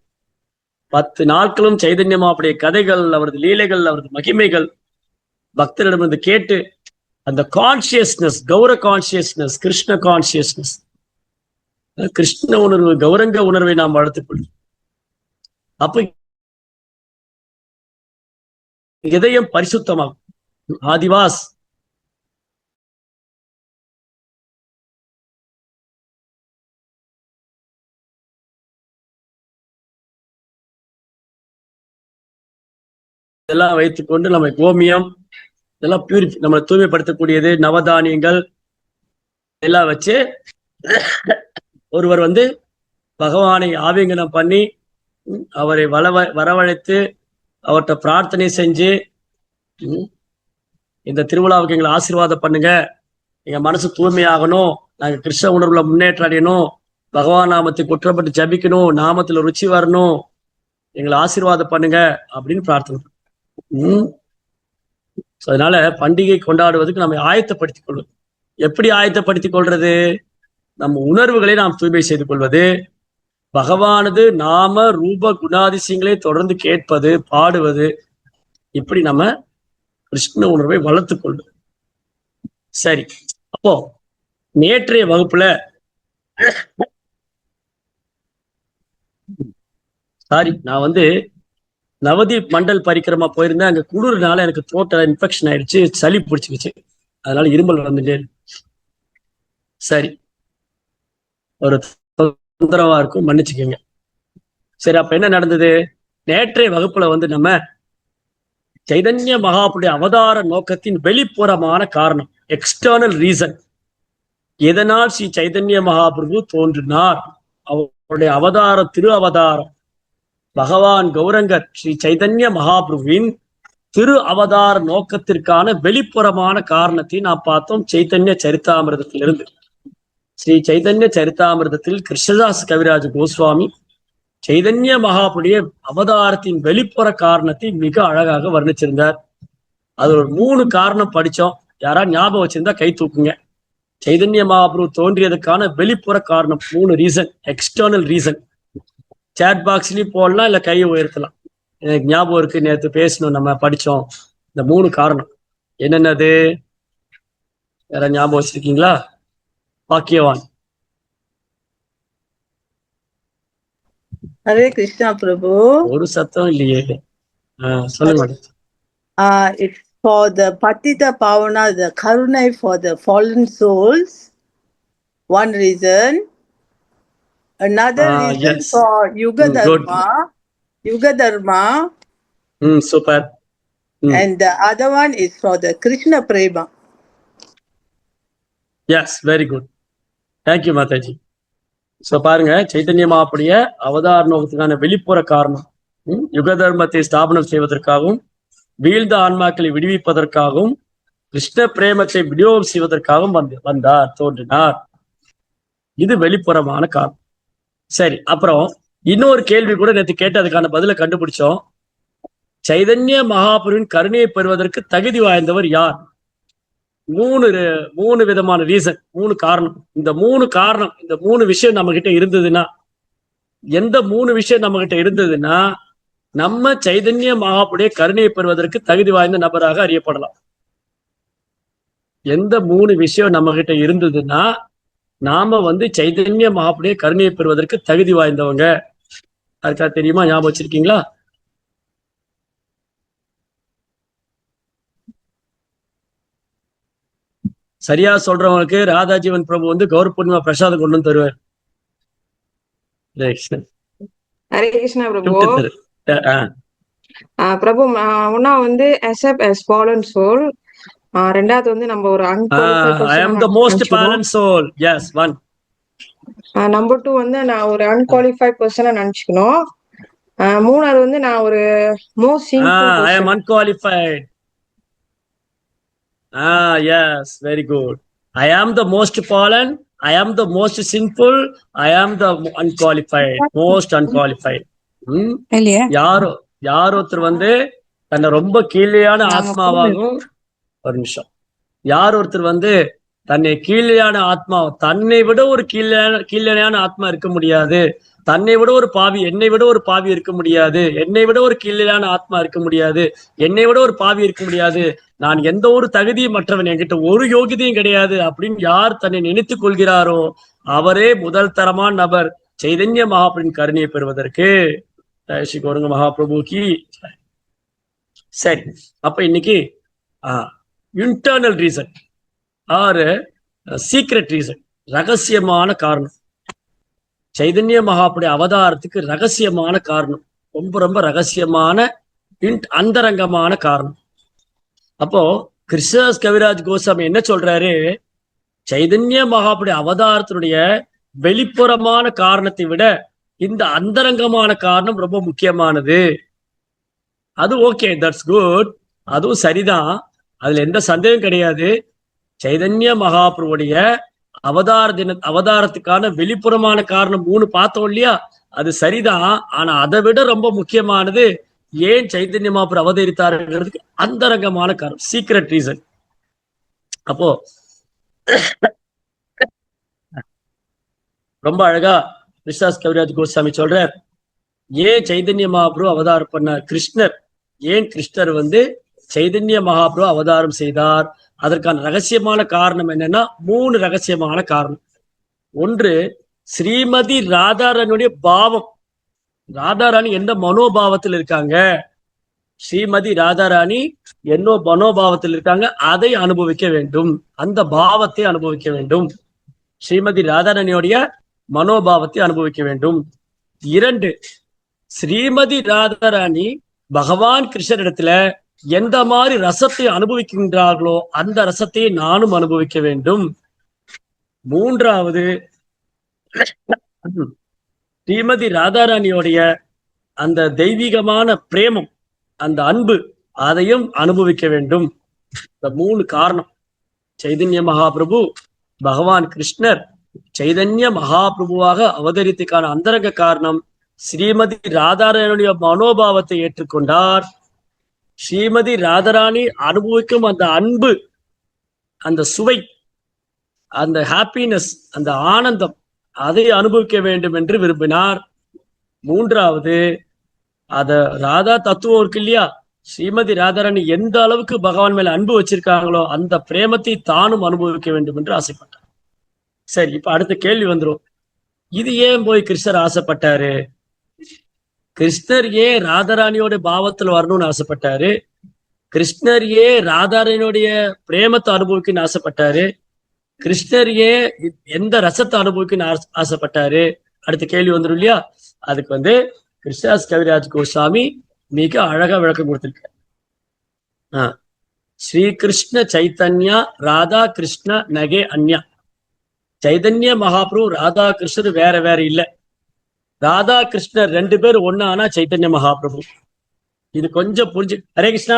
10 நாட்களும் சைதன்யமாவுடைய கதைகள், அவரது லீலைகள், அவரது மகிமைகள் பக்தரிடமிருந்து கேட்டு அந்த consciousness, Gaura consciousness, Krishna consciousness, Krishna உணர்வு, கௌரங்க உணர்வை நாம் வளர்த்துக் கொள்ளும். அப்ப இதயம் பரிசுத்தமாகும். ஆதிவாஸ் இதெல்லாம் வைத்துக்கொண்டு நம்ம கோமியம் இதெல்லாம் நம்ம தூய்மைப்படுத்தக்கூடியது, நவதானியங்கள் எல்லாம் வச்சு ஒருவர் பகவானை ஆவிங்கனம் பண்ணி அவரை வரவழைத்து அவர்கிட்ட பிரார்த்தனை செஞ்சு, இந்த திருவிழாவுக்கு எங்களை ஆசீர்வாதம் பண்ணுங்க, எங்க மனசு தூய்மையாகணும், நாங்க கிருஷ்ண உணர்வுல முன்னேற்றம் அடையணும், பகவான் நாமத்தை குற்றப்பட்டு ஜபிக்கணும், நாமத்துல ருச்சி வரணும், எங்களை ஆசீர்வாதம் பண்ணுங்க அப்படின்னு பிரார்த்தனை. அதனால பண்டிகை கொண்டாடுவதற்கு நம்ம ஆயத்தப்படுத்திக் கொள்வது. எப்படி ஆயத்தப்படுத்திக் கொள்றது? நம்ம உணர்வுகளை நாம் தூய்மை செய்து கொள்வது, பகவானது நாம ரூப குணாதிசயங்களை தொடர்ந்து கேட்பது, பாடுவது, இப்படி நம்ம கிருஷ்ண உணர்வை வளர்த்துக் கொள்வது. சரி, அப்போ நேற்றைய வகுப்புல நான் நவதீப் மண்டல் பரிக்கிரமா போயிருந்தேன். அங்க குளிர்னால எனக்கு தோட்ட இன்ஃபெக்ஷன் ஆயிடுச்சு, சளி பிடிச்சிக்கிச்சு, அதனால இருமல் வந்துட்டே. சரி, ஒரு தொந்தரவா இருக்கும், மன்னிச்சுக்கோங்க. சரி, அப்ப என்ன நடந்தது? நேற்றைய வகுப்புல நம்ம சைதன்ய மகாபுருடைய அவதார நோக்கத்தின் வெளிப்புறமான காரணம், எக்ஸ்டர்னல் ரீசன். எதனால் ஸ்ரீ சைதன்ய மகாபிரபு தோன்றினார்? அவருடைய அவதாரம், திரு அவதாரம், பகவான் கௌரங்கர் ஸ்ரீ சைதன்ய மகாபிரபுவின் திரு அவதார நோக்கத்திற்கான வெளிப்புறமான காரணத்தை நாம் பார்த்தோம் சைதன்ய சரித்தாமிரதத்திலிருந்து. ஸ்ரீ சைதன்ய சரித்தாமிரதத்தில் கிருஷ்ணதாஸ் கவிராஜ் கோஸ்வாமி சைதன்ய மகாபுருடைய அவதாரத்தின் வெளிப்புற காரணத்தை மிக அழகாக வர்ணிச்சிருந்தார். அது ஒரு 3 காரணம் படிச்சோம். யாரா ஞாபகம் வச்சிருந்தா கை தூக்குங்க. சைதன்ய மகாபிரபு தோன்றியதுக்கான வெளிப்புற காரணம் 3 ரீசன், எக்ஸ்டர்னல் ரீசன். சேட் பாக்ஸ்லயும் போடலாம், இல்ல கையை உயர்த்தலாம். எனக்கு ஞாபகம் இருக்கு, நேற்று பேசணும், நம்ம படிச்சோம் இந்த 3 காரணம். என்னென்னது? வேற ஞாபகம் வச்சிருக்கீங்களா? பாக்கியவான். ஹரே கிருஷ்ணா பிரபு. ஒரு சத்தம் இல்லையே. சொல்லுங்க madam. It's for the Patita Pavana, the Karunai for the fallen souls. One reason. Another reason yes. for Yuga Good. Dharma. Super. And the other one is for the Krishna Prema. Yes, very good. Thank you, Mataji. So பாருங்க, சைத்தன்ய மகாபுருடைய அவதார நோக்கத்துக்கான வெளிப்புற காரணம் யுக தர்மத்தை ஸ்தாபனம் செய்வதற்காகவும், வீழ்ந்த ஆன்மாக்களை விடுவிப்பதற்காகவும், கிருஷ்ண பிரேமத்தை விநியோகம் செய்வதற்காகவும் வந்தார், தோன்றினார். இது வெளிப்புறமான காரணம். சரி, அப்புறம் இன்னொரு கேள்வி கூட நேற்று கேட்டு அதுக்கான பதிலை கண்டுபிடிச்சோம். சைதன்ய மகாபுருவின் கருணையை பெறுவதற்கு தகுதி வாய்ந்தவர் யார்? 3 விதமான ரீசன், 3 காரணம். இந்த 3 விஷயம் நம்ம கிட்ட இருந்ததுன்னா, எந்த 3 விஷயம் நம்ம கிட்ட இருந்ததுன்னா நம்ம சைதன்ய மகாபுருடைய கருணையை பெறுவதற்கு தகுதி வாய்ந்த நபராக அறியப்படலாம். எந்த 3 விஷயம் நம்ம கிட்ட இருந்ததுன்னா நாம சைதன்ய மகாபுருடைய கருணையை பெறுவதற்கு தகுதி வாய்ந்தவங்க. அதுக்காக தெரியுமா? ஞாபகம் வச்சிருக்கீங்களா? சரியா சொல்றவங்களுக்கு ராதாஜீவன் பிரபு கௌர பூர்ணிமா பிரசாதம் கொண்டு வந்து தருவார். ஹரே கிருஷ்ணா பிரபு. பிரபு முன்னா accept as fallen soul. ரெண்டாவது நம்ம ஒரு I am the most fallen soul. Yes, one. Number 2 நான் ஒரு unqualified person நினைச்சுக்கணும். மூணாவது நான் ஒரு most sinful person. I am unqualified. Yes, very good. I am the most fallen, I am the most sinful, I am the unqualified, most unqualified. யார் ஒருத்தர் தன்னை ரொம்ப கீழேயான ஆத்மாவாகவும், ஒரு நிமிஷம், யார் ஒருத்தர் தன்னை கீழேயான ஆத்மா, தன்னை விட ஒரு கீழேயான ஆத்மா இருக்க முடியாது, தன்னை விட ஒரு பாவி, என்னை விட ஒரு பாவி இருக்க முடியாது, என்னை விட ஒரு கீழேயான ஆத்மா இருக்க முடியாது, என்னை விட ஒரு பாவி இருக்க முடியாது, நான் எந்த ஒரு தகுதியும் மற்றவன், என்கிட்ட ஒரு யோகிதையும் கிடையாது அப்படின்னு யார் தன்னை நினைத்துக் கொள்கிறாரோ அவரே முதல் தரமான நபர் சைதன்ய மகாபிரபுவின் கருணையை பெறுவதற்கு. ஸ்ரீ கௌரங்க மகாபிரபுக்கு. சரி, அப்ப இன்னைக்கு internal reason or secret reason, ரகசியமான காரணம். சைதன்ய மகாபுருடைய அவதாரத்துக்கு ரகசியமான காரணம், ரொம்ப ரொம்ப ரகசியமான அந்தரங்கமான காரணம். அப்போ கிருஷ்ணதாஸ் கவிராஜ் கோஸ்வாமி என்ன சொல்றாரு? சைதன்ய மகாபுருடைய அவதாரத்தினுடைய வெளிப்புறமான காரணத்தை விட இந்த அந்தரங்கமான காரணம் ரொம்ப முக்கியமானது. அது ஓகே, தட்ஸ் குட், அதுவும் சரிதான், அதுல எந்த சந்தேகம் கிடையாது. சைதன்ய மகாபுருடைய அவதாரத்துக்கான வெளிப்புறமான காரணம் 3 பார்த்தோம் இல்லையா, அது சரிதான். ஆனா அதை விட ரொம்ப முக்கியமானது ஏன் சைதன்ய மகாபுரு அவதரித்தாருங்கிறதுக்கு அந்தரங்கமான காரணம், சீக்ரெட் ரீசன். அப்போ ரொம்ப அழகா கிருஷ்ணதாஸ் கவிராஜ் கோஸ்வாமி சொல்றார், ஏன் சைதன்ய மகாபுரு அவதாரம் பண்ணார், ஏன் கிருஷ்ணர் சைதன்ய மகாபுரு அவதாரம் செய்தார், அதற்கான ரகசியமான காரணம் என்னன்னா 3 ரகசியமான காரணம். ஒன்று, ஸ்ரீமதி ராதாராணியுடைய பாவம். ராதாராணி எந்த மனோபாவத்தில் இருக்காங்க, ஸ்ரீமதி ராதாராணி என்ன மனோபாவத்தில் இருக்காங்க, அதை அனுபவிக்க வேண்டும், அந்த பாவத்தை அனுபவிக்க வேண்டும். ஸ்ரீமதி ராதாராணியோடைய மனோபாவத்தை அனுபவிக்க வேண்டும். 2, ஸ்ரீமதி ராதாராணி பகவான் கிருஷ்ணரிடத்துல எந்த மாதிரி ரசத்தை அனுபவிக்கின்றார்களோ அந்த ரசத்தை நானும் அனுபவிக்க வேண்டும். மூன்றாவது, ஸ்ரீமதி ராதாராணியோடைய அந்த தெய்வீகமான பிரேமம், அந்த அன்பு, அதையும் அனுபவிக்க வேண்டும். இந்த 3 காரணம். சைதன்ய மகாபிரபு, பகவான் கிருஷ்ணர் சைதன்ய மகாபிரபுவாக அவதரித்துக்கான அந்தரங்க காரணம் ஸ்ரீமதி ராதாராணியுடைய மனோபாவத்தை ஏற்றுக்கொண்டார். ஸ்ரீமதி ராதாராணி அனுபவிக்கும் அந்த அன்பு, அந்த சுவை, அந்த ஹாப்பினஸ், அந்த ஆனந்தம், அதை அனுபவிக்க வேண்டும் என்று விரும்பினார். மூன்றாவது, அத ராதா தத்துவம் இருக்கு இல்லையா, ஸ்ரீமதி ராதாராணி எந்த அளவுக்கு பகவான் மேல அன்பு வச்சிருக்காங்களோ அந்த பிரேமத்தை தானும் அனுபவிக்க வேண்டும் என்று ஆசைப்பட்டார். சரி, இப்ப அடுத்த கேள்வி வந்துரும். இது ஏன் போய் கிருஷ்ணர் ஆசைப்பட்டாரு? கிருஷ்ணர் ஏன் ராதாராணியோட பாவத்துல வரணும்னு ஆசைப்பட்டாரு? கிருஷ்ணர் ஏன் ராதாராணியோடைய பிரேமத்தை அனுபவிக்கணும்னு ஆசைப்பட்டாரு? கிருஷ்ணர் ஏன் எந்த ரசத்தை அனுபவிக்கணும்னு ஆசைப்பட்டாரு? அடுத்த கேள்வி வந்துடும் இல்லையா? அதுக்கு கிருஷ்ணதாஸ் கவிராஜ் கோஸ்வாமி மிக அழகா விளக்கம் கொடுத்திருக்கார். ஸ்ரீ கிருஷ்ண சைத்தன்யா ராதா கிருஷ்ண நகே அன்யா. சைதன்ய மகாபிரபு ராதா கிருஷ்ணர் வேற வேற இல்ல. ராதா கிருஷ்ணர் 2 பேர் ஒண்ணு ஆனா சைத்தன்ய மகாபிரபு. இது கொஞ்சம் ஹரே கிருஷ்ணா,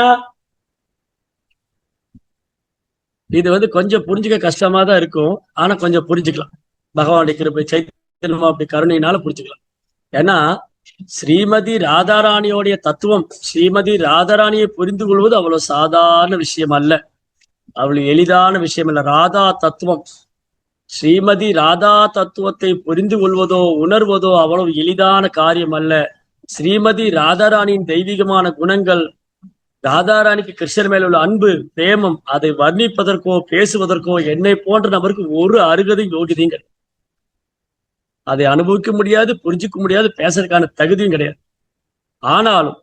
இது கொஞ்சம் புரிஞ்சுக்க கஷ்டமா தான் இருக்கும். ஆனா கொஞ்சம் புரிஞ்சுக்கலாம். பகவானுடைய கிருபை, சைத்தன்யம் அப்படி கருணையினால புரிஞ்சுக்கலாம். ஏன்னா ஸ்ரீமதி ராதாராணியோடைய தத்துவம், ஸ்ரீமதி ராதாராணியை புரிந்து கொள்வது அவ்வளவு சாதாரண விஷயம் அல்ல, அவ்வளவு எளிதான விஷயம் அல்ல. ராதா தத்துவம், ஸ்ரீமதி ராதா தத்துவத்தை புரிந்து கொள்வதோ உணர்வதோ அவ்வளவு எளிதான காரியம் அல்ல. ஸ்ரீமதி ராதாராணியின் தெய்வீகமான குணங்கள், ராதாராணிக்கு கிருஷ்ணர் மேல உள்ள அன்பு, பிரேமம், அதை வர்ணிப்பதற்கோ பேசுவதற்கோ என்னை போன்ற நபருக்கு ஒரு அருகதை யோகியதையும் கிடையாது. அதை அனுபவிக்க முடியாது, புரிஞ்சுக்க முடியாது, பேசுறதுக்கான தகுதியும் கிடையாது. ஆனாலும்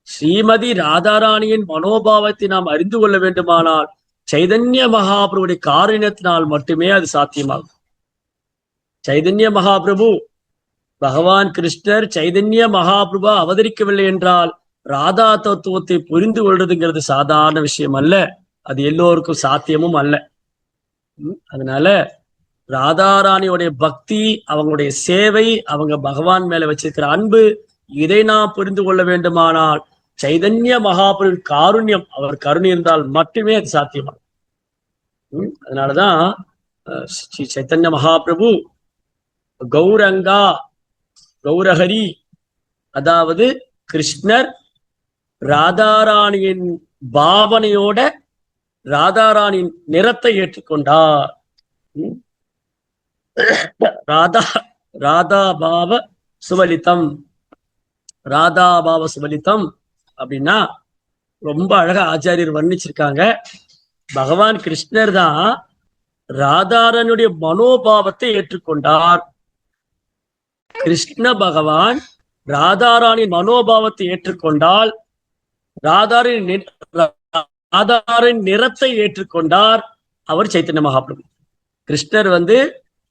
ஸ்ரீமதி ராதாராணியின் மனோபாவத்தை நாம் அறிந்து கொள்ள வேண்டுமானால் சைதன்ய மகாபிரபுடைய காரணத்தினால் மட்டுமே அது சாத்தியமாகும். சைதன்ய மகாபிரபு, பகவான் கிருஷ்ணர் சைதன்ய மகாபிரபு அவதரிக்கவில்லை என்றால் ராதா தத்துவத்தை புரிந்து கொள்றதுங்கிறது சாதாரண விஷயம் அல்ல, அது எல்லோருக்கும் சாத்தியமும் அல்ல. அதனால ராதாராணியோடைய பக்தி, அவங்களுடைய சேவை, அவங்க பகவான் மேல வச்சிருக்கிற அன்பு, இதை நாம் புரிந்து கொள்ள வேண்டுமானால் சைதன்ய மகாபிரபு காருண்யம், அவர் கருணை இருந்தால் மட்டுமே அது சாத்தியமாகும். அதனாலதான் ஸ்ரீ சைத்தன்ய மகாபிரபு கௌரங்கா, கௌரஹரி, அதாவது கிருஷ்ணர் ராதாராணியின் பாவனையோட ராதாராணியின் நிறத்தை ஏற்றுக்கொண்டார். ராதாபாவ சுவலிதம், ராதாபாவ சுவலிதம் அப்படின்னா ரொம்ப அழகா ஆச்சாரியர் வர்ணிச்சிருக்காங்க. பகவான் கிருஷ்ணர் தான் ராதாரனுடைய மனோபாவத்தை ஏற்றுக்கொண்டார். கிருஷ்ண பகவான் ராதாராணின் மனோபாவத்தை ஏற்றுக்கொண்டால் ராதாரின் நிறத்தை ஏற்றுக்கொண்டார், அவர் சைத்தன்ய மகாபிரபு. கிருஷ்ணர்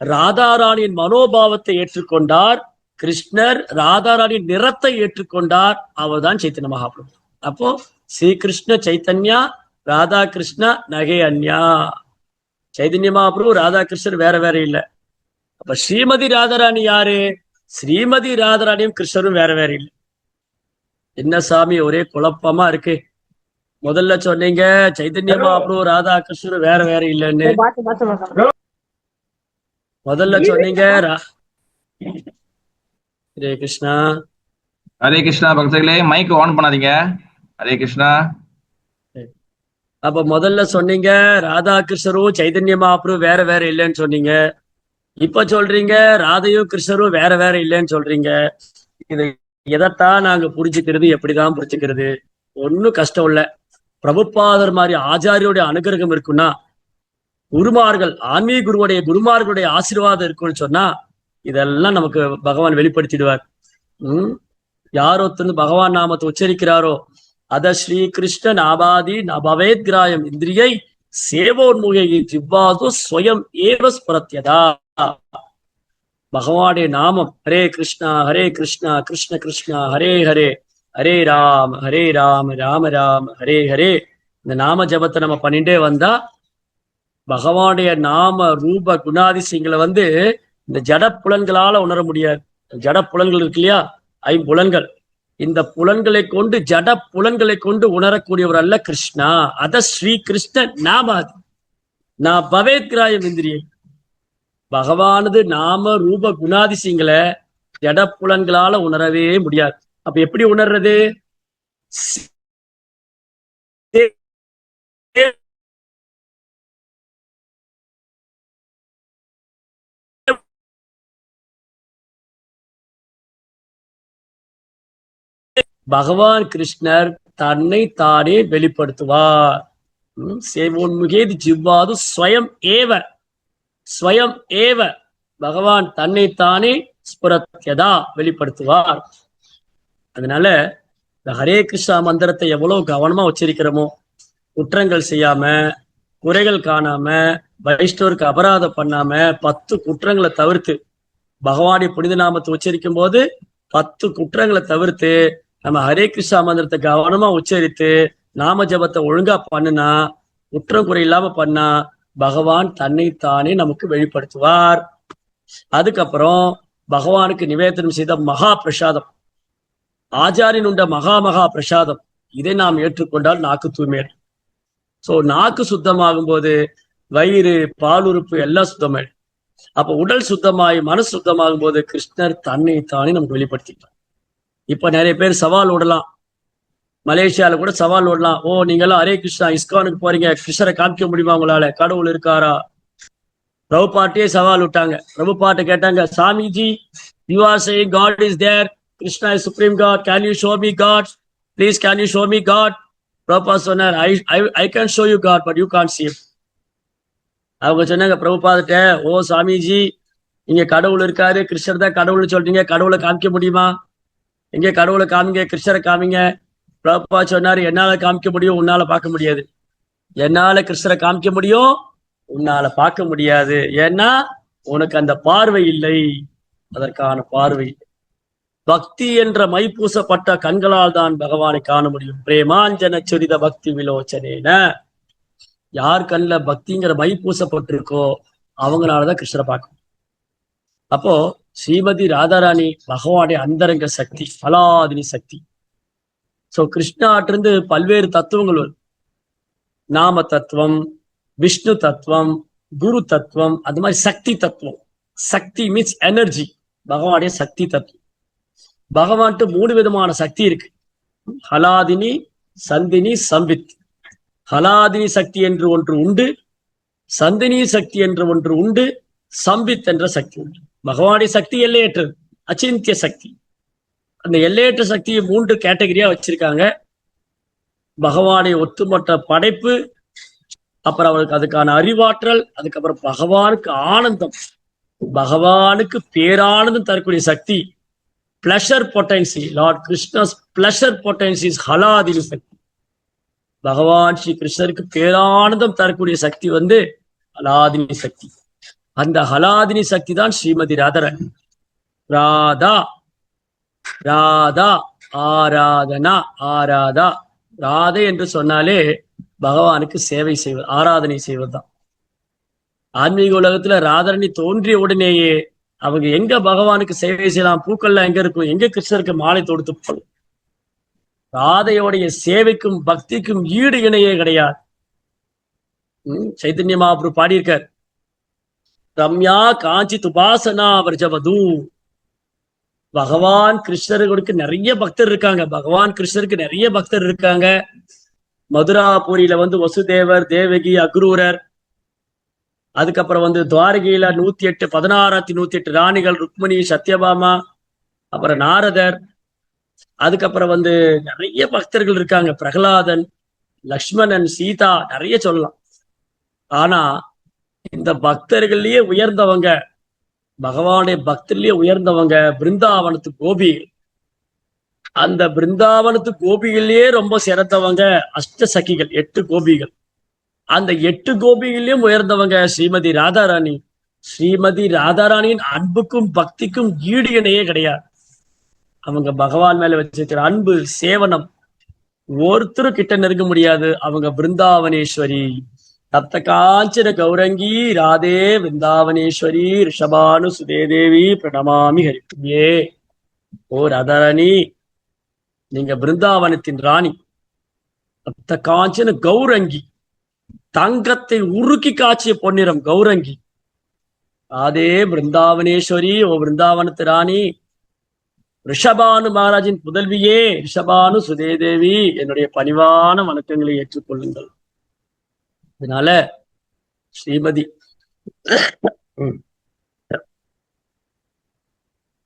ராதாராணியின் மனோபாவத்தை ஏற்றுக்கொண்டார், கிருஷ்ணர் ராதாராணியின் நிறத்தை ஏற்றுக்கொண்டார், அவர் தான் சைத்தன்ய மகாபிரபு. அப்போ ஸ்ரீ கிருஷ்ண சைத்தன்யா ராதா கிருஷ்ண நகே அன்யா. சைதன்ய மகாபிரபு ராதா கிருஷ்ணர் வேற வேற இல்லை. அப்ப ஸ்ரீமதி ராதாராணி யாரு? ஸ்ரீமதி ராதாராணியும் கிருஷ்ணரும் வேற வேற இல்லை. என்ன சாமி ஒரே குழப்பமா இருக்கு. முதல்ல சொன்னீங்க சைதன்ய மகாபிரபு ராதா கிருஷ்ணர் வேற வேற இல்லைன்னு. முதல்ல சொன்னீங்க ஹரே கிருஷ்ணா. ஹரே கிருஷ்ணா பக்தர்களே, மைக் ஆன் பண்ணாதீங்க. ஹரே கிருஷ்ணா. அப்ப முதல்ல சொன்னீங்க ராதா கிருஷ்ணரும் சைதன்ய மகாபிரபு வேற வேற இல்லைன்னு சொன்னீங்க. இப்ப சொல்றீங்க ராதையும் கிருஷ்ணரும் வேற வேற இல்லைன்னு சொல்றீங்க. இது எதைத்தான் நாங்க புரிஞ்சுக்கிறது, எப்படிதான் புரிஞ்சுக்கிறது? ஒன்னும் கஷ்டம் இல்ல. பிரபுபாதர் மாதிரி ஆச்சாரியோடைய அனுகிரகம் இருக்குன்னா, குருமார்கள், ஆன்மீக குருமார்களுடைய ஆசீர்வாதம் இருக்குன்னு சொன்னா இதெல்லாம் நமக்கு பகவான் வெளிப்படுத்திடுவார். யார் ஒருத்தர் பகவான் நாமத்தை உச்சரிக்கிறாரோ அத ஸ்ரீ கிருஷ்ண நாபாதி நபவேத் கிராயம் இந்திரியை சேவோன்முகை ஜிவ்வாது ஸ்வயம் ஏவ ஸ்புரத்யதா. பகவானுடைய நாமம் ஹரே கிருஷ்ணா கிருஷ்ண கிருஷ்ணா ஹரே ஹரே, ஹரே ராம ராம ராம ஹரே ஹரே. இந்த நாம ஜபத்தை நம்ம பண்ணிட்டே வந்தா பகவானுடைய நாம ரூப குணாதிசயங்களை வந்து இந்த ஜட புலன்களால உணர முடியாது. ஜட புலன்கள் இருக்கு இல்லையா, ஐம்புலன்கள், இந்த புலன்களை கொண்டு ஜட புலன்களை கொண்டு உணரக்கூடியவர் அல்ல கிருஷ்ணா. அத ஸ்ரீ கிருஷ்ணன் நாமாதி நான் பவேத்ராயம் இந்திரியை. பகவானது நாம ரூப குணாதிசயங்களை ஜட புலன்களால உணரவே முடியாது. அப்ப எப்படி உணர்றது? பகவான் கிருஷ்ணர் தன்னை தானே வெளிப்படுத்துவார். சேவோன்முகேதி ஜிவ்வாது ஸ்வயம் ஏவ, ஸ்வயம் ஏவ பகவான் தன்னைத்தானே ஸ்புரத்யதா வெளிப்படுத்துவார். அதனால இந்த ஹரே கிருஷ்ணா மந்திரத்தை எவ்வளவு கவனமா உச்சரிக்கிறோமோ, குற்றங்கள் செய்யாம, குறைகள் காணாம, வைஷ்ணவருக்கு அபராதம் பண்ணாம, 10 குற்றங்களை தவிர்த்து பகவானுடைய புனித நாமத்தை உச்சரிக்கும் போது 10 குற்றங்களை தவிர்த்து நம்ம ஹரே கிருஷ்ணா மந்திரத்தை கவனமா உச்சரித்து நாம ஜபத்தை ஒழுங்கா பண்ணுனா, குற்றம் குறை இல்லாம பண்ணா பகவான் தன்னைத்தானே நமக்கு வெளிப்படுத்துவார். அதுக்கப்புறம் பகவானுக்கு நிவேதனம் செய்த மகா பிரசாதம், ஆச்சாரியன் உண்ட மகா பிரசாதம், இதை நாம் ஏற்றுக்கொண்டால் நாக்கு தூய்மையர். சோ நாக்கு சுத்தமாகும் போது வயிறு, பாலுறுப்பு எல்லாம் சுத்தமாயிடும். அப்ப உடல் சுத்தமாயி மனசு சுத்தமாகும் போது கிருஷ்ணர் தன்னைத்தானே நமக்கு வெளிப்படுத்திட்டார். இப்ப நிறைய பேர் சவால் விடலாம், மலேசியால கூட சவால் விடலாம். ஓ, நீங்கெல்லாம் ஹரே கிருஷ்ணா இஸ்கானுக்கு போறீங்க, கிருஷ்ணரை காமிக்க முடியுமா உங்களால? கடவுள் இருக்காரா? பிரபுபாட்டியே சவால் விட்டாங்க. பிரபுபாட்ட கேட்டாங்க, Swamiji, you are saying God is there, Krishna is supreme God, can you show me God please, can you show me God? Prabhupada சொன்னார், I can show you God but you can't see him. அவங்க சொன்னாங்க பிரபுபாதிட்ட, ஓ சாமிஜி, இங்க கடவுள் இருக்காரு, கிருஷ்ணர் தான் கடவுள்னு சொல்றீங்க, கடவுளை காமிக்க முடியுமா? எங்க கடவுளை காமிங்க, கிருஷ்ணரை காமிங்க. பிரபுபா சொன்னாரு, என்னால காமிக்க முடியும், உன்னால பார்க்க முடியாது. என்னால கிருஷ்ணரை காமிக்க முடியும், உன்னால பார்க்க முடியாது. ஏன்னா உனக்கு அந்த பார்வை இல்லை, அதற்கான பார்வை. பக்தி என்ற மைப்பூசப்பட்ட கண்களால் தான் பகவானை காண முடியும். பிரேமாஞ்சன சுரித பக்தி விலோச்சனேன. யார் கண்ணில் பக்திங்கிற மை பூசப்பட்டிருக்கோ அவங்களாலதான் கிருஷ்ணரை பார்க்கணும். அப்போ ஸ்ரீமதி ராதாராணி பகவானுடைய அந்தரங்க சக்தி, பலாதினி சக்தி. சோ கிருஷ்ணாட்டிருந்து பல்வேறு தத்துவங்கள் வரும். நாம தத்துவம், விஷ்ணு தத்துவம், குரு தத்துவம், அது மாதிரி சக்தி தத்துவம். சக்தி மீன்ஸ் எனர்ஜி, பகவானுடைய சக்தி தத்துவம். பகவான்ட்டு 3 விதமான சக்தி இருக்கு, ஹலாதினி, சந்தினி, சம்பித். ஹலாதினி சக்தி என்று ஒன்று உண்டு, சந்தினி சக்தி என்று ஒன்று உண்டு, சம்பித் என்ற சக்தி உண்டு. பகவானுடைய சக்தி எல்லையற்றது, அச்சிந்திய சக்தி. அந்த எல்லையற்ற சக்தியை 3 கேட்டகரியா வச்சிருக்காங்க. பகவானை ஒட்டுமொத்த படைப்பு, அப்புறம் அவருக்கு அதுக்கான அறிவாற்றல், அதுக்கப்புறம் பகவானுக்கு ஆனந்தம், பகவானுக்கு பேரானந்தம் தரக்கூடிய சக்தி, pleasure potency. Lord Krishna's pleasure potency is ஹலாதினி சக்தி. பகவான் ஸ்ரீ கிருஷ்ணருக்கு பேரானந்தம் தரக்கூடிய சக்தி வந்து ஹலாதினி சக்தி. அந்த ஹலாதினி சக்தி தான் ஸ்ரீமதி ராதாராணி. ராதா ராதா, ஆராதனா, ஆராதா. ராதை என்று சொன்னாலே பகவானுக்கு சேவை செய்வது, ஆராதனை செய்வதுதான். ஆன்மீக உலகத்துல ராதாராணி தோன்றிய உடனேயே அவங்க எங்க பகவானுக்கு சேவை செய்யலாம், பூக்கள்லாம் எங்க இருக்கும், எங்க கிருஷ்ணருக்கு மாலை தொடுத்து போகணும். ராதையோடைய சேவைக்கும் பக்திக்கும் ஈடு இணையே கிடையாது. சைத்தன்ய மகாபிரபு பாடியிருக்கார், ரம்யா காஞ்சி துபாசனா வர்ஜவது. பகவான் கிருஷ்ணருக்கு நிறைய பக்தர் இருக்காங்க, பகவான் கிருஷ்ணருக்கு நிறைய பக்தர் இருக்காங்க. மதுராபுரியில வந்து வசுதேவர், தேவகி, அக்ரூரர். அதுக்கப்புறம் வந்து துவாரகையில 108 ராணிகள், ருக்மிணி, சத்யபாமா, அப்புறம் நாரதர். அதுக்கப்புறம் வந்து நிறைய பக்தர்கள் இருக்காங்க, பிரகலாதன், லக்ஷ்மணன், சீதா, நிறைய சொல்லலாம். ஆனா இந்த பக்தர்கள்லயே உயர்ந்தவங்க, பகவானுடைய பக்தர்லயே உயர்ந்தவங்க பிருந்தாவனத்து கோபிகள். அந்த பிருந்தாவனத்து கோபிகள்லயே ரொம்ப சிறந்தவங்க அஷ்ட சகிகள், 8 கோபிகள். அந்த 8 கோபிகள்லயும் உயர்ந்தவங்க ஸ்ரீமதி ராதாராணி. ஸ்ரீமதி ராதாராணியின் அன்புக்கும் பக்திக்கும் ஈடு இணையே கிடையாது. அவங்க பகவான் மேல வச்சிருக்கிற அன்பு, சேவனம் ஒருத்தரும் கிட்ட நெருங்க முடியாது. அவங்க பிருந்தாவனேஸ்வரி, தப்த காஞ்சன கௌரங்கி ராதே பிருந்தாவனேஸ்வரி ரிஷபானு சுதேதேவி பிரணமாமி ஹரிப்ரியே. ஓ ராதாராணி, நீங்க பிருந்தாவனத்தின் ராணி, தப்த காஞ்சன கௌரங்கி, தங்கத்தை உருக்கி காய்ச்சிய பொன்னிறம் கௌரங்கி. ராதே பிருந்தாவனேஸ்வரி, ஓ பிருந்தாவனத்து ராணி, ரிஷபானு மகாராஜின் புதல்வியே ரிஷபானு சுதேதேவி, என்னுடைய பணிவான வணக்கங்களை ஏற்றுக்கொள்ளுங்கள். அதனால ஸ்ரீமதி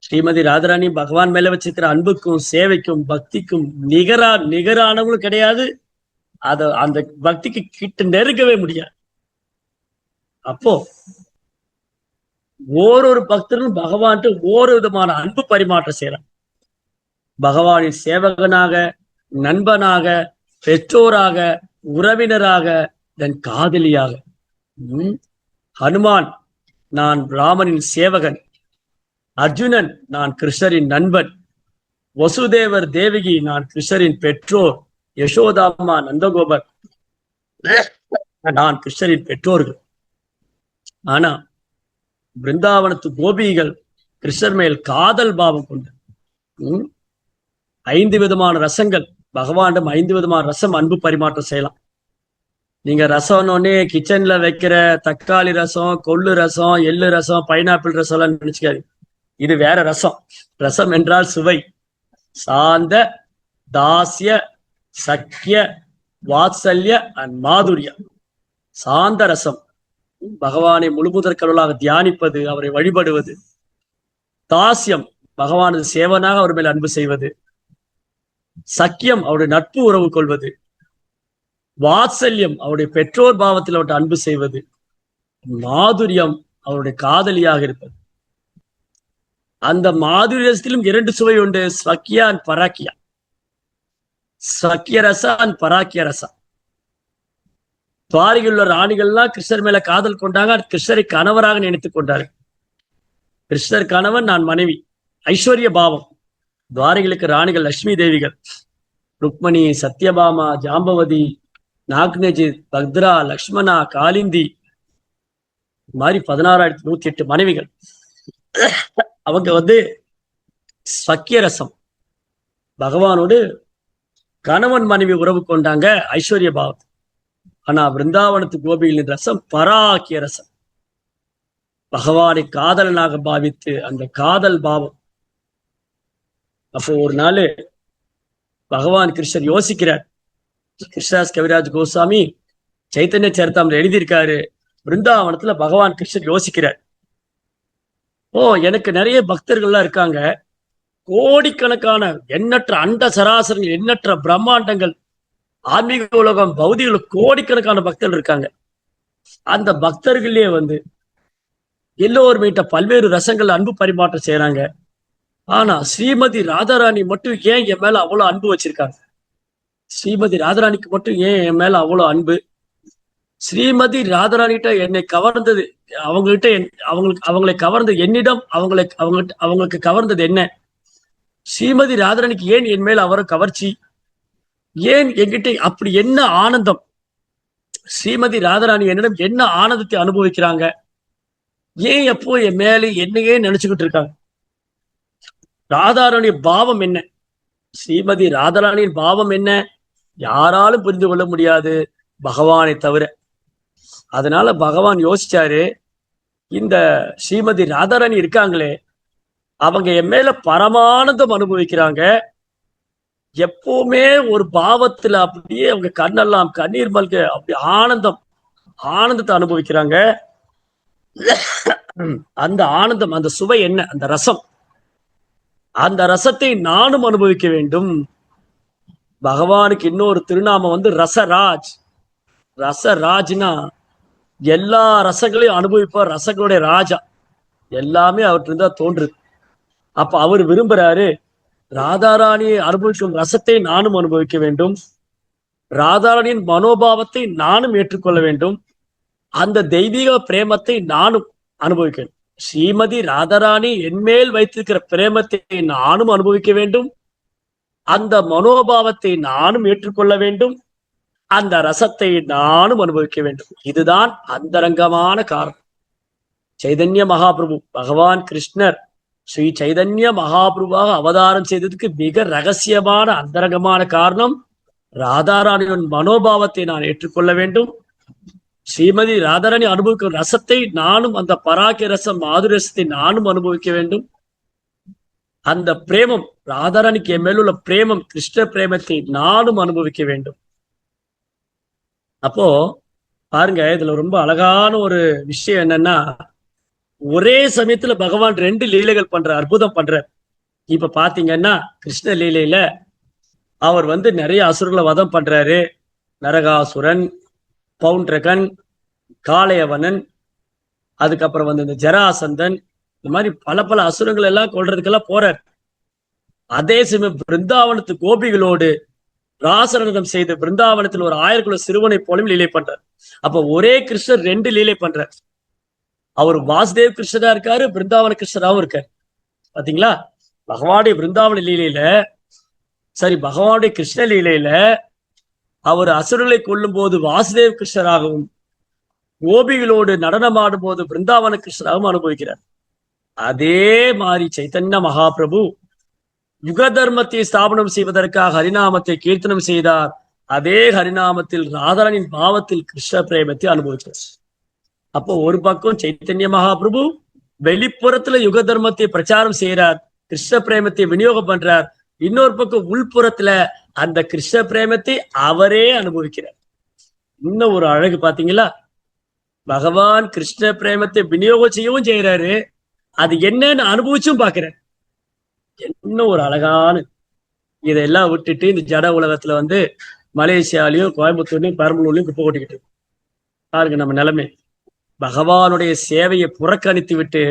ஸ்ரீமதி ராதாராணி பகவான் மேல வச்சிருக்கிற அன்புக்கும் சேவைக்கும் பக்திக்கும் நிகரானவங்களும் கிடையாது. அந்த பக்திக்கு கிட்ட நெருங்கவே முடியாது. அப்போ ஓரொரு பக்தரும் பகவான்ட்டு ஓரோ விதமான அன்பு பரிமாற்றம் செய்யறாங்க. பகவானின் சேவகனாக, நண்பனாக, பெற்றோராக, உறவினராக, தன் காதலியாக. ஹனுமான், நான் ராமனின் சேவகன். அர்ஜுனன், நான் கிருஷ்ணரின் நண்பன். வசுதேவர் தேவகி, நான் கிருஷ்ணரின் பெற்றோர். யசோதாமா, நந்தகோபர், நான் கிருஷ்ணரின் பெற்றோர்கள். ஆனா பிருந்தாவனத்து கோபிகள் கிருஷ்ணர் மேல் காதல் பாவம் கொண்டு 5 விதமான ரசங்கள், பகவானிடம் 5 விதமான ரசம் அன்பு பரிமாற்றம் செய்யலாம். நீங்க ரசம்னே கிச்சன்ல வைக்கிற தக்காளி ரசம், கொள்ளு ரசம், எள்ளு ரசம், பைனாப்பிள் ரசம் எல்லாம் நினைச்சுக்காது. இது வேற ரசம். ரசம் என்றால் சுவை. சாந்த, தாசிய, சக்கிய, வாத்சல்ய அண்ட் மாதுரியம். சாந்த ரசம் பகவானை முழுமுதற் கடவுளாக தியானிப்பது, அவரை வழிபடுவது. தாசியம், பகவானது சேவனாக அவர் மேல் அன்பு செய்வது. சக்கியம், அவருடைய நட்பு உறவு கொள்வது. வாத்சல்யம், அவருடைய பெற்றோர் பாவத்தில் அவருடைய அன்பு செய்வது. மாதுரியம், அவருடைய காதலியாக இருப்பது. அந்த மாதுரியத்திலும் 2 சுவை உண்டு, ஸ்வக்கியா அண்ட் பராக்கியா. ஸ்வக்கிய ரசா அண்ட் பராக்கிய ரசா. துவாரிகள் உள்ள ராணிகள்லாம் கிருஷ்ணர் மேல காதல் கொண்டாங்க. கிருஷ்ணரை கணவராக நினைத்துக் கொண்டாரு. கிருஷ்ணர் கணவன், நான் மனைவி. ஐஸ்வர்ய பாவம். துவாரிகளுக்கு ராணிகள் லட்சுமி தேவிகள். ருக்மணி, சத்யபாமா, ஜாம்பவதி, நாக்னஜி, பக்தரா, லக்ஷ்மணா, காலிந்தி, மாதிரி 16,108 மனைவிகள். அவங்க சக்கிய ரசம், பகவானோடு கணவன் மனைவி உறவு கொண்டாங்க, ஐஸ்வர்ய பாவம். ஆனா பிருந்தாவனத்து கோபிகளின் ரசம் பராக்கிய ரசம். பகவானை காதலனாக பாவித்து அந்த காதல் பாவம். அப்போ ஒரு நாள் பகவான் கிருஷ்ணர் யோசிக்கிறார். கிருஷ்ணதாஸ் கவிராஜ் கோஸ்வாமி சைத்தன்ய சரிதாமில் எழுதியிருக்காரு, பிருந்தாவனத்துல பகவான் கிருஷ்ணர் யோசிக்கிறார். எனக்கு நிறைய பக்தர்கள்லாம் இருக்காங்க, கோடிக்கணக்கான எண்ணற்ற அண்ட சராசரங்கள், எண்ணற்ற பிரம்மாண்டங்கள், ஆன்மீக உலகம், பௌதிக கோடிக்கணக்கான பக்தர்கள் இருக்காங்க. அந்த பக்தர்களே எல்லோருமே பல்வேறு ரசங்கள் அன்பு பரிமாற்றம் செய்யறாங்க. ஆனா ஸ்ரீமதி ராதாராணி மட்டும் ஏன் என் மேல அவ்வளவு அன்பு வச்சிருக்காங்க? ஸ்ரீமதி ராதாராணிக்கு மட்டும் ஏன் என் மேல அவ்வளவு அன்பு? ஸ்ரீமதி ராதாராணிகிட்ட என்னை கவர்ந்தது, அவங்ககிட்ட அவங்களை கவர்ந்தது என்னிடம், அவங்களுக்கு கவர்ந்தது என்ன? ஸ்ரீமதி ராதாராணிக்கு ஏன் என் மேல அவரை கவர்ச்சி? ஏன் என்கிட்ட அப்படி என்ன ஆனந்தம்? ஸ்ரீமதி ராதாராணி என்னிடம் என்ன ஆனந்தத்தை அனுபவிக்கிறாங்க? ஏன் எப்போ என் மேலே என்னையே நினைச்சுக்கிட்டு இருக்காங்க? ராதாராணிய பாவம் என்ன? ஸ்ரீமதி ராதாராணியின் பாவம் என்ன? யாராலும் புரிந்து கொள்ள முடியாது, பகவானை தவிர. அதனால பகவான் யோசிச்சாரு, இந்த ஸ்ரீமதி ராதாராணி இருக்காங்களே, அவங்க என் மேல பரமானந்தம் அனுபவிக்கிறாங்க. எப்பவுமே ஒரு பாவத்துல அப்படியே அவங்க கண்ணெல்லாம் கண்ணீர் மல்க அப்படி ஆனந்தத்தை அனுபவிக்கிறாங்க. அந்த ஆனந்தம், அந்த சுவை என்ன? அந்த ரசம். அந்த ரசத்தை நானும் அனுபவிக்க வேண்டும். பகவானுக்கு இன்னொரு திருநாமம் ரசராஜ். ரசராஜ்னா எல்லா ரசங்களையும் அனுபவிப்பார், ரசங்களுடைய ராஜா. எல்லாமே அவர்கிட்ட தான் தோன்றுது. அப்ப அவர் விரும்புறாரு, ராதாராணியை அனுபவிக்கும் ரசத்தை நானும் அனுபவிக்க வேண்டும். ராதாராணியின் மனோபாவத்தை நானும் ஏற்றுக்கொள்ள வேண்டும். அந்த தெய்வீக பிரேமத்தை நானும் அனுபவிக்கணும். ஸ்ரீமதி ராதாராணி என்மேல் வைத்திருக்கிற பிரேமத்தை நானும் அனுபவிக்க வேண்டும், அந்த மனோபாவத்தை நானும் ஏற்றுக்கொள்ள வேண்டும், அந்த ரசத்தை நானும் அனுபவிக்க வேண்டும். இதுதான் அந்தரங்கமான காரணம். சைதன்ய மகாபிரபு பகவான் கிருஷ்ணர் ஸ்ரீ சைதன்ய மகாபிரபுவாக அவதாரம் செய்ததுக்கு மிக ரகசியமான அந்தரங்கமான காரணம், ராதாராணியின் மனோபாவத்தை நான் ஏற்றுக்கொள்ள வேண்டும், ஸ்ரீமதி ராதாராணி அனுபவிக்கும் ரசத்தை நானும், அந்த பராக்கிய ரசம் மாதுர ரசத்தை நானும் அனுபவிக்க வேண்டும். அந்த பிரேமம், ராதாராணிக்கு என் மேலுள்ள பிரேமம், கிருஷ்ண பிரேமத்தை நானும் அனுபவிக்க வேண்டும். அப்போ பாருங்க, இதுல ரொம்ப அழகான ஒரு விஷயம் என்னன்னா, ஒரே சமயத்துல பகவான் 2 லீலைகள் பண்ற, அற்புதம் பண்ற. இப்ப பாத்தீங்கன்னா கிருஷ்ண லீலையில அவர் நிறைய அசுரர்களை வதம் பண்றாரு. நரகாசுரன், பவுண்டரகன், காளையவனன், அதுக்கப்புறம் இந்த ஜராசந்தன், இந்த மாதிரி பல பல அசுரங்கள் எல்லாம் கொள்றதுக்கெல்லாம் போறார். அதே சமயம் பிருந்தாவனத்து கோபிகளோடு ராசரணம் செய்து பிருந்தாவனத்தில் ஒரு 1000 குல சிறுவனை போலும் லீலை பண்றார். அப்ப ஒரே கிருஷ்ணர் 2 லீலை பண்றார். அவர் வாசுதேவ் கிருஷ்ணரா இருக்காரு, பிருந்தாவன கிருஷ்ணராவும் இருக்காரு. பாத்தீங்களா, பகவானுடைய பிருந்தாவன லீலையில, சரி பகவானுடைய கிருஷ்ண லீலையில அவர் அசுரர்களை கொல்லும் போது வாசுதேவ் கிருஷ்ணராகவும், கோபிகளோடு நடனமாடும் போது பிருந்தாவன கிருஷ்ணராகவும் அனுபவிக்கிறார். அதே மாதிரி சைத்தன்ய மகாபிரபு யுக தர்மத்தை ஸ்தாபனம் செய்வதற்காக ஹரிநாமத்தை கீர்த்தனம் செய்தார். அதே ஹரிநாமத்தில் ராதாராணியின் பாவத்தில் கிருஷ்ண பிரேமத்தை அனுபவித்தார். அப்போ ஒரு பக்கம் சைத்தன்ய மகாபிரபு வெளிப்புறத்துல யுக தர்மத்தை பிரச்சாரம் செய்யறார், கிருஷ்ண பிரேமத்தை விநியோகம் பண்றார். இன்னொரு பக்கம் உள்புறத்துல அந்த கிருஷ்ண பிரேமத்தை அவரே அனுபவிக்கிறார். இன்னும் ஒரு அழகு பாத்தீங்களா, பகவான் கிருஷ்ண பிரேமத்தை விநியோகம் செய்யவும் செய்யறாரு, அது என்னன்னு அனுபவிச்சும் பாக்குறாரு. இன்னும் ஒரு அழகான, இதெல்லாம் விட்டுட்டு இந்த ஜட உலகத்துல மலேசியாலையும் கோயம்புத்தூர்லயும் பெரம்பலூர்லயும் குப்பை கொட்டிக்கிட்டு பாருங்க நம்ம நிலைமை. பகவானுடைய சேவையை புறக்கணித்து விட்டு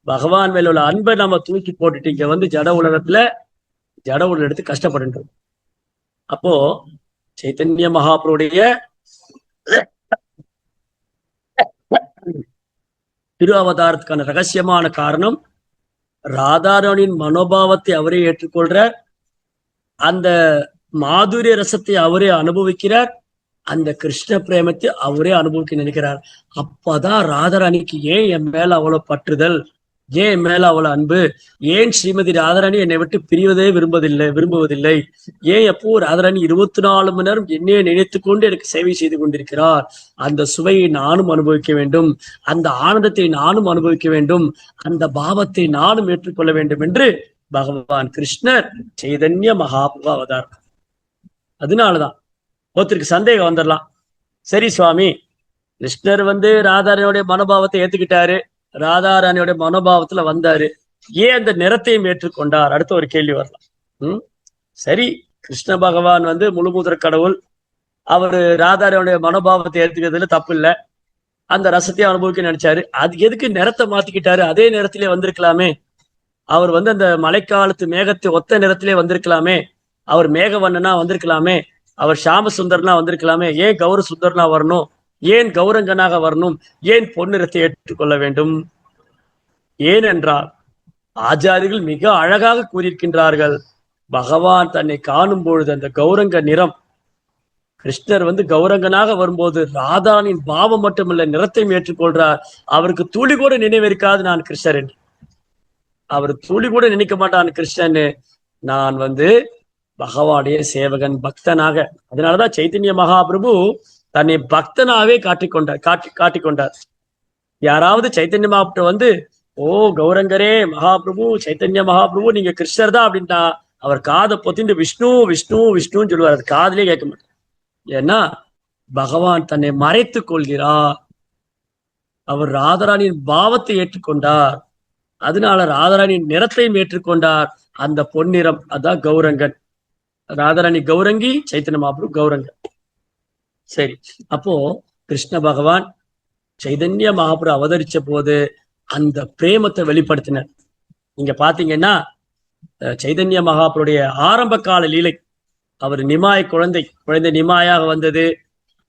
பகவான் மேல உள்ள அன்பை நம்ம தூக்கி போட்டுட்டு இங்க ஜட உலகத்துல ஜட உலகம் எடுத்து கஷ்டப்படுன்றோம். அப்போ சைத்தன்ய மகாபுருடைய திரு அவதாரத்துக்கான ரகசியமான காரணம், ராதாராணியின் மனோபாவத்தை அவரே ஏற்றுக்கொள்றார், அந்த மாதுரிய ரசத்தை அவரே அனுபவிக்கிறார், அந்த கிருஷ்ண பிரேமத்தை அவரே அனுபவிக்க நினைக்கிறார். அப்பதான் ராதாராணிக்கு ஏன் என் மேல அவ்வளவு பற்றுதல், ஏன் என் மேல அவ்வளவு அன்பு, ஏன் ஸ்ரீமதி ராதாராணி என்னை விட்டு பிரிவதே விரும்புவதில்லை, ஏன் எப்போ ராதாராணி 24 மணி நேரம் என்னையே நினைத்து கொண்டு எனக்கு சேவை செய்து கொண்டிருக்கிறார், அந்த சுவையை நானும் அனுபவிக்க வேண்டும், அந்த ஆனந்தத்தை நானும் அனுபவிக்க வேண்டும், அந்த பாவத்தை நானும் ஏற்றுக்கொள்ள வேண்டும் என்று பகவான் கிருஷ்ணர் சைதன்ய மகாபிரபு அவதாரம். அதனாலதான் ஒருத்தருக்கு சந்தேகம் வந்துடலாம், சரி சுவாமி கிருஷ்ணர் ராதாராணியோடைய மனோபாவத்தை ஏத்துக்கிட்டாரு, ராதாராணியோடைய மனோபாவத்துல வந்தாரு, ஏன் அந்த நிறத்தையும் ஏற்றுக்கொண்டார்? அடுத்த ஒரு கேள்வி வரலாம். சரி, கிருஷ்ண பகவான் முழுமுதற் கடவுள், அவரு ராதாராணியோடைய மனோபாவத்தை ஏத்துக்கிறதுல தப்பு இல்லை, அந்த ரசத்தையும் அனுபவிக்க நினைச்சாரு, அது எதுக்கு நிறத்தை மாத்திக்கிட்டாரு? அதே நிறத்திலே வந்திருக்கலாமே, அவர் அந்த மழைக்காலத்து மேகத்தை ஒத்த நிறத்திலே வந்திருக்கலாமே, அவர் மேகவண்ணனா வந்திருக்கலாமே, அவர் ஷாம சுந்தரனா வந்திருக்கலாமே, ஏன் கௌர சுந்தரனா வரணும், ஏன் கௌரங்கனாக வரணும், ஏன் பொன்னிறத்தை ஏற்றுக்கொள்ள வேண்டும்? ஏனென்றால் ஆச்சாரியர்கள் மிக அழகாக கூறியிருக்கின்றார்கள், பகவான் தன்னை காணும் பொழுது அந்த கௌரங்க நிறம், கிருஷ்ணர் கௌரங்கனாக வரும்போது ராதானின் பாவம் மட்டுமல்ல நிறத்தையும் ஏற்றுக்கொள்றார். அவருக்கு துளி கூட நினைவிருக்காது நான் கிருஷ்ணர் என்று, அவர் துளி கூட நினைக்க மாட்டான் கிருஷ்ணன், நான் பகவானுடைய சேவகன், பக்தனாக. அதனாலதான் சைத்தன்ய மகாபிரபு தன்னை பக்தனாவே காட்டிக்கொண்டார். யாராவது சைத்தன்ய மகாபிரபு ஓ கௌரங்கரே மகாபிரபு, சைத்தன்ய மகாபிரபு நீங்க கிருஷ்ணர் தான் அப்படின்ட்டா அவர் காதை பொத்திட்டு விஷ்ணு விஷ்ணு விஷ்ணுன்னு சொல்லுவார், அது காதலே கேட்க மாட்டார். ஏன்னா பகவான் தன்னை மறைத்து கொள்கிறார், அவர் ராதாராணியின் பாவத்தை ஏற்றுக்கொண்டார், அதனால ராதாராணியின் நிறத்தையும் ஏற்றுக்கொண்டார், அந்த பொன்னிறம் அதான் கௌரங்கன். ராதாராணி கௌரங்கி, சைத்தன்ய மகாபிரபு கௌரங்கன். சரி, அப்போ கிருஷ்ண பகவான் சைதன்ய மகாபிரபு அவதரிச்ச போது அந்த பிரேமத்தை வெளிப்படுத்தினார். நீங்க பாத்தீங்கன்னா சைதன்ய மகாபிரபுடைய ஆரம்ப கால லீலை, அவர் நிமாய் குழந்தை நிமாயாக வந்தது,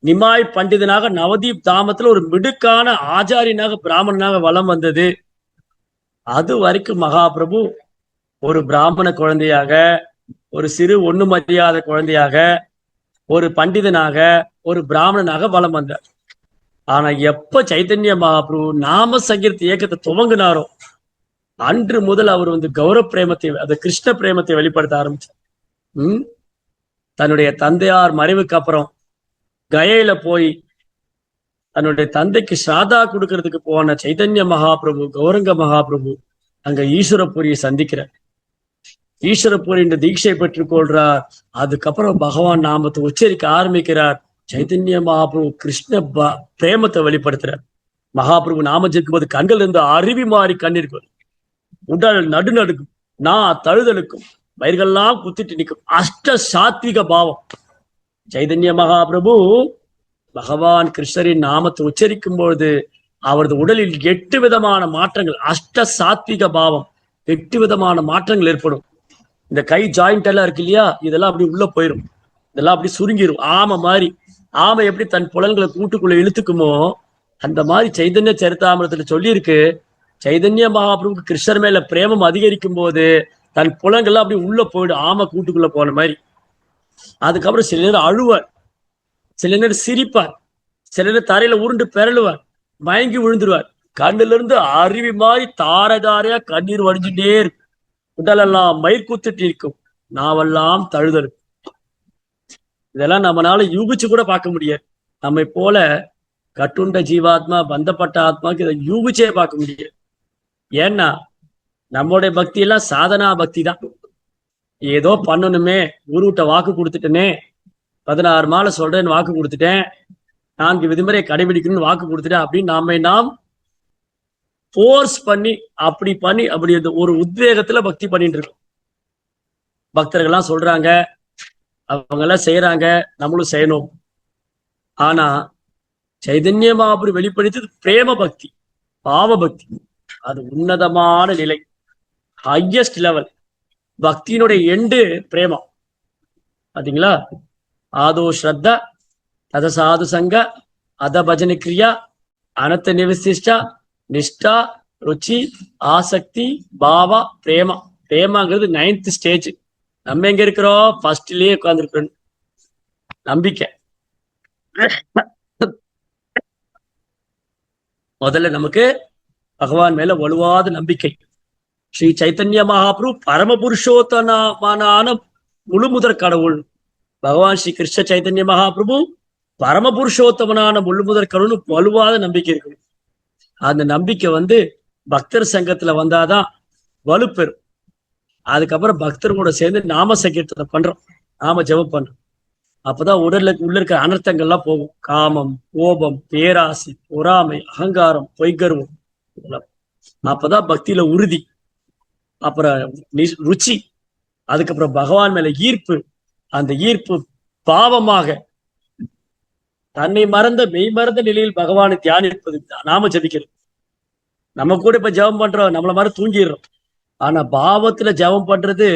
நிமாய் பண்டிதனாக நவதீப் தாமத்துல ஒரு மிடுக்கான ஆச்சாரியனாக பிராமணனாக வலம் வந்தது, அது வரைக்கும் மகாபிரபு ஒரு பிராமண குழந்தையாக, ஒரு சிறு ஒண்ணும் அறியாத குழந்தையாக, ஒரு பண்டிதனாக, ஒரு பிராமணனாக வலம் வந்தார். ஆனா எப்ப சைதன்ய மகாபிரபு நாம சங்கீர்த்த இயக்கத்தை துவங்கினாரோ அன்று முதல் அவர் வந்து கௌரவ பிரேமத்தை, அது கிருஷ்ண பிரேமத்தை வெளிப்படுத்த ஆரம்பிச்சார். தன்னுடைய தந்தையார் மறைவுக்கு அப்புறம் கயையில போய் தன்னுடைய தந்தைக்கு ஸ்ராதா கொடுக்கறதுக்கு போன சைதன்ய மகாபிரபு, கௌரங்க மகாபிரபு அங்க ஈஸ்வரபுரியை சந்திக்கிறார். ஈஸ்வரபுரி என்ற தீட்சை பெற்றுக் கொள்றார். அதுக்கப்புறம் பகவான் நாமத்தை உச்சரிக்க ஆரம்பிக்கிறார். சைதன்ய மகாபிரபு கிருஷ்ண பிரேமத்தை வெளிப்படுத்துறார். மகாபிரபு நாம ஜெபிக்கும் போது கண்கள் இருந்து அருவி மாறி கண்ணீர், உடல் நடுநடுக்கும், நான் தழுதலுக்கும், வயிர்கள்லாம் குத்திட்டு நிற்கும் அஷ்ட சாத்விக பாவம். சைதன்ய மகாபிரபு பகவான் கிருஷ்ணரின் நாமத்தை உச்சரிக்கும் பொழுது அவரது உடலில் 8 விதமான மாற்றங்கள், அஷ்ட சாத்விக பாவம், 8 விதமான மாற்றங்கள் ஏற்படும். இந்த கை ஜாயிண்ட் எல்லாம் இருக்கு இல்லையா, இதெல்லாம் அப்படி உள்ள போயிடும், இதெல்லாம் அப்படி சுருங்கிடும். ஆமை மாதிரி, ஆமை எப்படி தன் புலன்களை கூட்டுக்குள்ள இழுத்துக்குமோ அந்த மாதிரி சைதன்ய சரிதாமிரத்துல சொல்லியிருக்கு. சைதன்ய மகாபிரபுக்கு கிருஷ்ணர் மேல பிரேமம் அதிகரிக்கும் போது தன் புலன்கள்லாம் அப்படி உள்ள போயிடும், ஆமை கூட்டுக்குள்ள போன மாதிரி. அதுக்கப்புறம் சில நேரம் அழுவார், சில நேரம் சிரிப்பார், சில நேரம் தரையில உருண்டு பெறலுவார், மயங்கி விழுந்துருவார். கண்ணுல இருந்து அருவி மாதிரி தார தாரையா கண்ணீர் வடிஞ்சுட்டே இருக்கும். உடலெல்லாம் மயிர் குத்துட்டு இருக்கும், நாவெல்லாம் தழுதல். இதெல்லாம் நம்மளால யூகிச்சு கூட பார்க்க முடியாது. நம்மை போல கட்டுண்ட ஜீவாத்மா, பந்தப்பட்ட ஆத்மாக்கு இதை யூகிச்சே பார்க்க முடியாது. ஏன்னா நம்மளுடைய பக்தி எல்லாம் சாதனா பக்தி தான். ஏதோ பண்ணணுமே, குருகிட்ட வாக்கு கொடுத்துட்டேனே, 16 மாலை சொல்றேன்னு வாக்கு கொடுத்துட்டேன், 4 விதிமுறை கடைபிடிக்கணும்னு வாக்கு கொடுத்துட்டேன் அப்படின்னு நம்மை நாம் போர்ஸ் பண்ணி அப்படி ஒரு உத்வேகத்துல பக்தி பண்ணிட்டு இருக்கோம். பக்தர்கள்லாம் சொல்றாங்க, அவங்க எல்லாம் செய்யறாங்க, நம்மளும் செய்யணும். ஆனா சைதன்ய மகாபிரபு வெளிப்படுத்தது பிரேம பக்தி, பாவ பக்தி. அது உன்னதமான நிலை, ஹையஸ்ட் லெவல். பக்தியினுடைய எண்டு பிரேமம். பாத்தீங்களா? ஆதோ ஸ்ரத்தா, தத சாது சங்க, அத பஜன கிரியா, அனத்த நிவசிஷ்டா, நிஷ்டா, ருச்சி, ஆசக்தி, பாவா, பிரேமா. பிரேமாங்கிறது 9th stage. நம்ம எங்க இருக்கிறோம்? ஃபர்ஸ்ட்லயே உட்கார்ந்துருக்கோம். நம்பிக்கை. முதல்ல நமக்கு பகவான் மேல வலுவாத நம்பிக்கை. ஸ்ரீ சைத்தன்ய மகாபிரபு பரமபுருஷோத்தமான முழுமுதற் கடவுள். பகவான் ஸ்ரீ கிருஷ்ண சைத்தன்ய மகாபிரபு பரமபுருஷோத்தமனான முழுமுதற் கடவுள் வலுவாத நம்பிக்கை இருக்கணும். அந்த நம்பிக்கை வந்து பக்தர் சங்கத்துல வந்தாதான் வலுப்பெறும். அதுக்கப்புறம் பக்தர் கூட சேர்ந்து நாம சங்கீர்த்தனை பண்றோம், நாம ஜெபம் பண்றோம். அப்பதான் உள்ள இருக்கிற அனர்த்தங்கள்லாம் போகும். காமம், கோபம், பேராசை, பொறாமை, அகங்காரம், பொய்கர்வம். அப்பதான் பக்தியில உறுதி, அப்புறம் ருச்சி, அதுக்கப்புறம் பகவான் மேல ஈர்ப்பு. அந்த ஈர்ப்பு பாவமாக தன்னை மறந்த மெய் மறந்த நிலையில் பகவானை தியானிப்பது, நாம ஜபிக்கிறது. நம்ம கூட இப்ப ஜெபம் பண்றோம், நம்மள மாதிரி தூங்கிடுறோம். ஆனா பாவத்துல ஜெபம் பண்றது,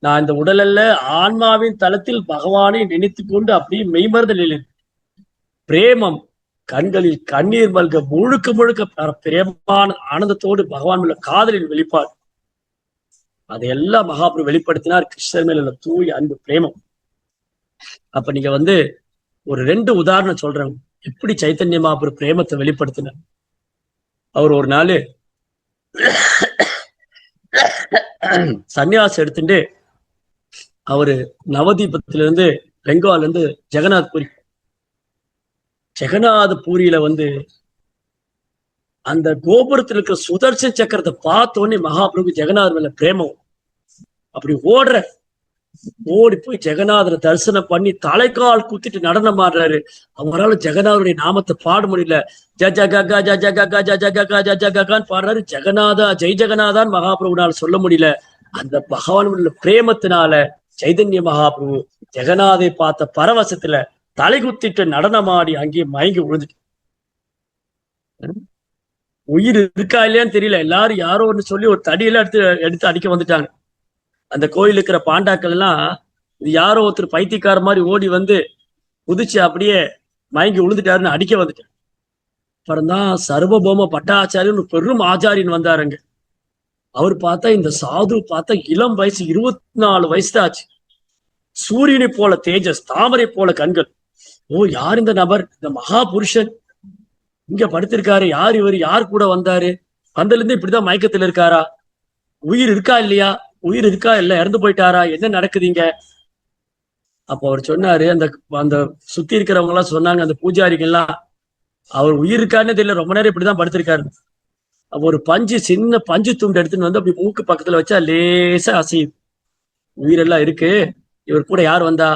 நான் இந்த உடலல்ல ஆன்மாவின் தளத்தில் பகவானை நினைத்து கொண்டு அப்படியே மெய்மறந்த நிலையில் பிரேமம், கண்களில் கண்ணீர் மல்க முழுக்க முழுக்க பிரேமான ஆனந்தத்தோடு பகவான் மேல காதலின் வெளிப்பாடு. அதையெல்லாம் மகாபிரபு வெளிப்படுத்தினார். கிருஷ்ணர் மேல தூய அன்பு, பிரேமம். அப்ப நீங்க வந்து ஒரு 2 உதாரணம் சொல்றேன், எப்படி சைத்தன்ய மகாபிரபு பிரேமத்தை வெளிப்படுத்தினார். அவர் ஒரு நாள் சன்னியாசம் எடுத்துட்டு அவரு நவதீபத்திலிருந்து பெங்கால்ல இருந்து ஜெகநாத் பூரியில வந்து அந்த கோபுரத்தில் இருக்கிற சுதர்சன் சக்கரத்தை பார்த்தோன்னே மகாபிரபு ஜெகநாத் மேல பிரேமம். அப்படி ஓடி போய் ஜெகநாதரை தரிசனம் பண்ணி தலைக்கால் குத்திட்டு நடனம் ஆடுறாரு. அவரால் ஜெகநாதருடைய நாமத்தை பாட முடியல. ஜஜகா ஜஜகா ஜஜகா ஜஜகான்னு பாடுறாரு. ஜெகநாதா, ஜெய் ஜெகநாதான் மகாபிரபுனால சொல்ல முடியல. அந்த பகவான் பிரேமத்தினால சைதன்ய மகாபிரபு ஜெகநாதை பார்த்த பரவசத்துல தலை குத்திட்டு நடனமாடி அங்கேயே மயங்கி விழுந்துட்டு, உயிர் இருக்கா இல்லையான்னு தெரியல. எல்லாரும் யாரோ ஒன்று சொல்லி ஒரு தடியெல்லாம் எடுத்து அடிக்க வந்துட்டாங்க. அந்த கோயில் இருக்கிற பாண்டாக்கள் எல்லாம் இது யாரோ ஒருத்தர் பைத்தியக்கார மாதிரி ஓடி வந்து குதிச்சு அப்படியே மயங்கி விழுந்துட்டாருன்னு அடிக்க வந்துட்டார். அப்புறம்தான் சர்வபௌம பட்டாச்சாரியன் பெரும் ஆச்சாரியன் வந்தாருங்க. அவர் பார்த்தா இந்த சாது பார்த்தா இளம் வயசு 24 வயசு தான் ஆச்சு. சூரியனை போல தேஜஸ், தாமரை போல கண்கள். ஓ, யார் இந்த நபர்? இந்த மகா புருஷன் இங்க படுத்திருக்காரு. யார் இவர்? யார் கூட வந்தாரு? வந்ததுல இருந்து இப்படிதான் மயக்கத்துல இருக்காரா? உயிர் இருக்கா இல்லையா? உயிர் இருக்கா இல்ல இறந்து போயிட்டாரா? என்ன நடக்குதுங்க? அப்ப அவர் சொன்னாரு, அந்த அந்த சுத்தி இருக்கிறவங்க எல்லாம் சொன்னாங்க, அந்த பூஜாரிகள் எல்லாம், அவர் உயிர் இருக்காருன்னு தெரியல, ரொம்ப நேரம் இப்படிதான் படுத்திருக்காரு. அப்ப ஒரு சின்ன பஞ்சு துண்டு எடுத்துன்னு வந்து அப்படி மூக்கு பக்கத்துல வச்சா லேசா அசையுது. உயிரெல்லாம் இருக்கு. இவர் கூட யார் வந்தா?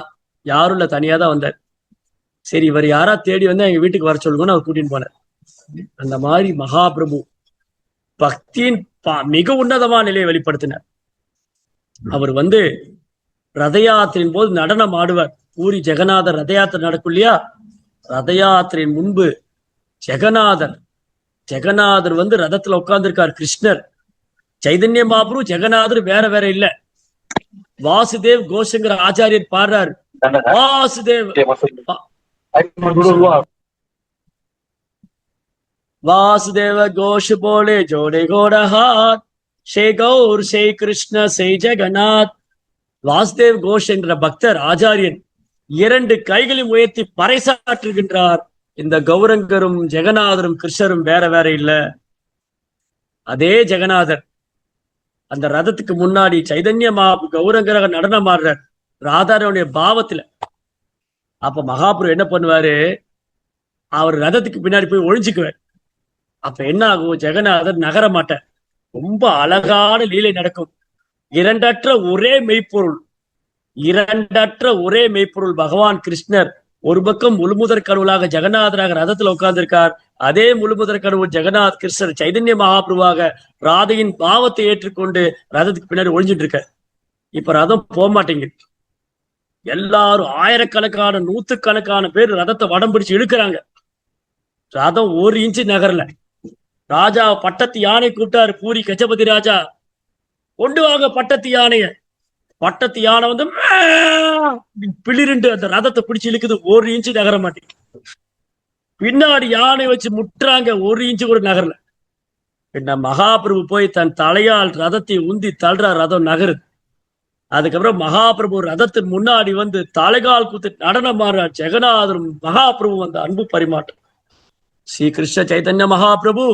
யாரும் இல்ல, தனியா தான் வந்தார். சரி, இவர் யாரா தேடி வந்து எங்க வீட்டுக்கு வர சொல்லுங்கன்னு அவர் கூட்டின்னு போனார். அந்த மாதிரி மகாபிரபு பக்தியின் மிக உன்னதமான நிலையை வெளிப்படுத்தினார். அவர் வந்து ரத யாத்திரையின் போது நடனம் ஆடுவார். பூரி ஜெகநாதர் ரத யாத்திரை நடக்கும் இல்லையா? ரத யாத்திரையின் முன்பு ஜெகநாதர் வந்து ரதத்துல உட்கார்ந்துருக்கார். கிருஷ்ணர், சைதன்ய மகாபிரபு, ஜெகநாதர் வேற வேற இல்ல. வாசுதேவ் கோஷங்கிற ஆச்சாரியர் பாடுறாரு, வாசுதேவ கோஷ் போலே ஜோடே கோடஹாத், ஸ்ரீ கௌர் ஸ்ரீ கிருஷ்ண ஸ்ரீ ஜெகநாத். வாசுதேவ் கோஷ் என்ற பக்தர் ஆச்சாரியன் 2 கைகளையும் உயர்த்தி பறைசாற்றுகின்றார். இந்த கௌரங்கரும் ஜெகநாதரும் கிருஷ்ணரும் வேற வேற இல்ல. அதே ஜெகநாதர் அந்த ரதத்துக்கு முன்னாடி சைதன்ய கௌரங்கராக நடனம் ஆடுறார் ராதாரனுடைய பாவத்துல. அப்ப மகாபுரு என்ன பண்ணுவாரு? அவர் ரதத்துக்கு பின்னாடி போய் ஒழிஞ்சுக்குவார். அப்ப என்ன ஆகும்? ஜெகநாதர் நகர மாட்டார். ரொம்ப அழகான லீலை நடக்கும். இரண்டற்ற ஒரே மெய்ப்பொருள் பகவான் கிருஷ்ணர் ஒரு பக்கம் முழுமுதற் கடவுளாக ஜெகநாதராக ரதத்துல உட்கார்ந்திருக்கார். அதே முழுமுதற் கடவுள் ஜெகநாத் கிருஷ்ணர் சைதன்ய மகாபிரபுவாக ராதையின் பாவத்தை ஏற்றுக்கொண்டு ரதத்துக்கு பின்னாடி ஒழிஞ்சிட்டு இருக்கார். இப்ப ரதம் போக மாட்டேங்குது. எல்லாரும் ஆயிரக்கணக்கான 100கணக்கான பேர் ரதத்தை வடம் பிடிச்சு இழுக்கிறாங்க. ரதம் 1 இன்ச்சு நகரல. ராஜா பட்டத்து யானை கூப்பிட்டாரு. பூரி கஜபதி ராஜா, கொண்டு வாங்க பட்டத்து யானைய. பட்டத்து யானை வந்து பிளிருண்டு அந்த ரதத்தை பிடிச்சு இழுக்குது. 1 இன்ச்சு நகர மாட்டேங்குது. பின்னாடி யானை வச்சு முட்டுறாங்க. 1 இன்ச்சு கூட நகரல. பின்ன மகாபிரபு போய் தன் தலையால் ரதத்தை உந்தி தள்ளுற, ரதம் நகருது. அதுக்கப்புறம் மகாபிரபு ரதத்தின் முன்னாடி வந்து தலைகால் குத்து நடனம் ஆடுறார். ஜெகநாதரும் மகாபிரபு அந்த அன்பு பரிமாற்றம். ஸ்ரீ கிருஷ்ண சைதன்ய மகாபிரபு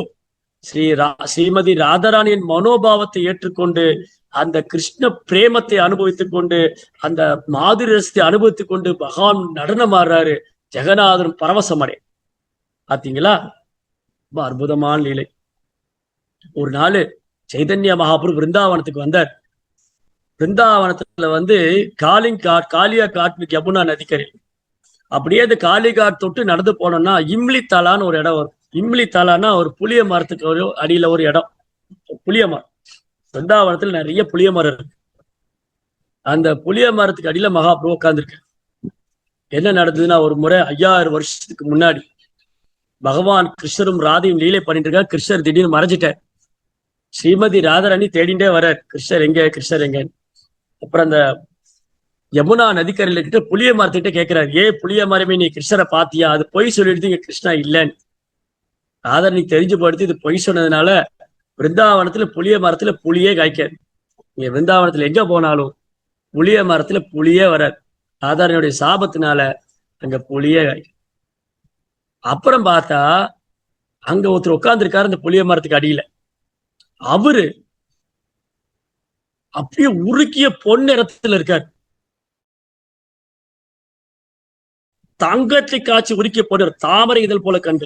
ஸ்ரீமதி ராதாராணியின் மனோபாவத்தை ஏற்றுக்கொண்டு அந்த கிருஷ்ண பிரேமத்தை அனுபவித்துக் கொண்டு அந்த மாதுரி ரசத்தை அனுபவித்துக் கொண்டு பகவான் நடனம் ஆடுறாரு. ஜெகநாதரும் பரவசம் அடை. பாத்தீங்களா? ரொம்ப அற்புதமான லீலை. ஒரு நாள் சைதன்ய மகாபிரபு பிருந்தாவனத்துக்கு வந்தார். பிருந்தாவனத்துல வந்து காளியா காட் யமுனா நதிக்கரை. அப்படியே அந்த காளிகாட் தொட்டு நடந்து போனோம்னா இம்லி தலான்னு ஒரு இடம் வரும். இம்லி தலான்னா ஒரு புளிய மரத்துக்கு ஒரு அடியில ஒரு இடம். புளிய மரம். பிருந்தாவனத்துல நிறைய புளிய மரம் இருக்கு. அந்த புளிய மரத்துக்கு அடியில மகாபிரபு உட்கார்ந்துருக்கு. என்ன நடந்ததுன்னா, ஒரு முறை 5000 வருஷத்துக்கு முன்னாடி பகவான் கிருஷ்ணரும் ராதையும் லீலை பண்ணிட்டு இருக்காரு. கிருஷ்ணர் திடீர்னு மறைஞ்சிட்டார். ஸ்ரீமதி ராதாராணி தேடிண்டே வர்றார், கிருஷ்ணர் எங்க. அப்புறம் அந்த யமுனா நதிக்கரையில கிட்ட புளிய மரத்துக்கிட்ட கேட்கிறாரு, புளிய மரமே நீ கிருஷ்ணரை பாத்தியா? அது பொய் சொல்லிடுது, இங்க கிருஷ்ணா இல்லைன்னு. ராதாராணி தெரிஞ்சு படுத்து இது பொய் சொன்னதுனால பிருந்தாவனத்துல புளிய மரத்துல புளியே காய்க்காது. நீங்க பிருந்தாவனத்துல எங்க போனாலும் புளிய மரத்துல புளியே வராது. ராதாராணியுடைய சாபத்தினால அங்க புளியே காய்க்கும். அப்புறம் பார்த்தா அங்க ஒருத்தர் உட்கார்ந்துருக்காரு அந்த புளிய மரத்துக்கு அடியில. அவரு அப்படியே உருக்கிய பொன்னிறத்துல இருக்காரு. தங்கத்தை காய்ச்சி உருக்கிய பொன்னிற தாமரை இதழ் போல கண்டு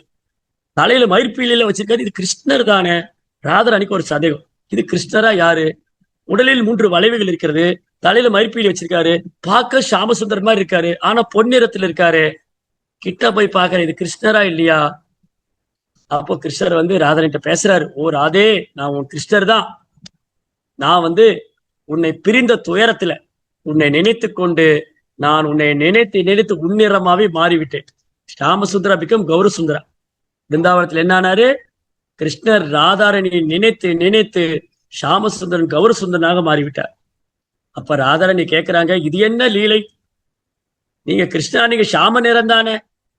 தலையில மயிர்பீலியில வச்சிருக்காரு. இது கிருஷ்ணர் தானே? ராதாராணிக்கு ஒரு சந்தேகம், இது கிருஷ்ணரா யாரு? உடலில் 3 வளைவுகள் இருக்கிறது, தலையில மயிர்பீலி வச்சிருக்காரு, பார்க்க சாமசுந்தர் மாதிரி இருக்காரு, ஆனா பொன்னிறத்துல இருக்காரு. கிட்ட போய் பாக்குற, இது கிருஷ்ணரா இல்லையா? அப்போ கிருஷ்ணர் வந்து ராதாராணிட்ட பேசுறாரு, ஓ ராதே, நான் உன் கிருஷ்ணர் தான். நான் வந்து உன்னை பிரிந்த துயரத்துல உன்னை நினைத்து கொண்டு நான் உன்னை நினைத்து உன்னிறமாவே மாறிவிட்டேன். ராமசுந்தரா பிகம் கௌரசுந்தரா. பிருந்தாவனத்துல என்ன ஆனாரு? கிருஷ்ணர் ராதாராணியை நினைத்து சாமசுந்தரன் கௌரசுந்தரனாக மாறிவிட்டார். அப்ப ராதாராணி கேட்கிறாங்க, இது என்ன லீலை? நீங்க கிருஷ்ணா, நீங்க சாம நிறம் தானே,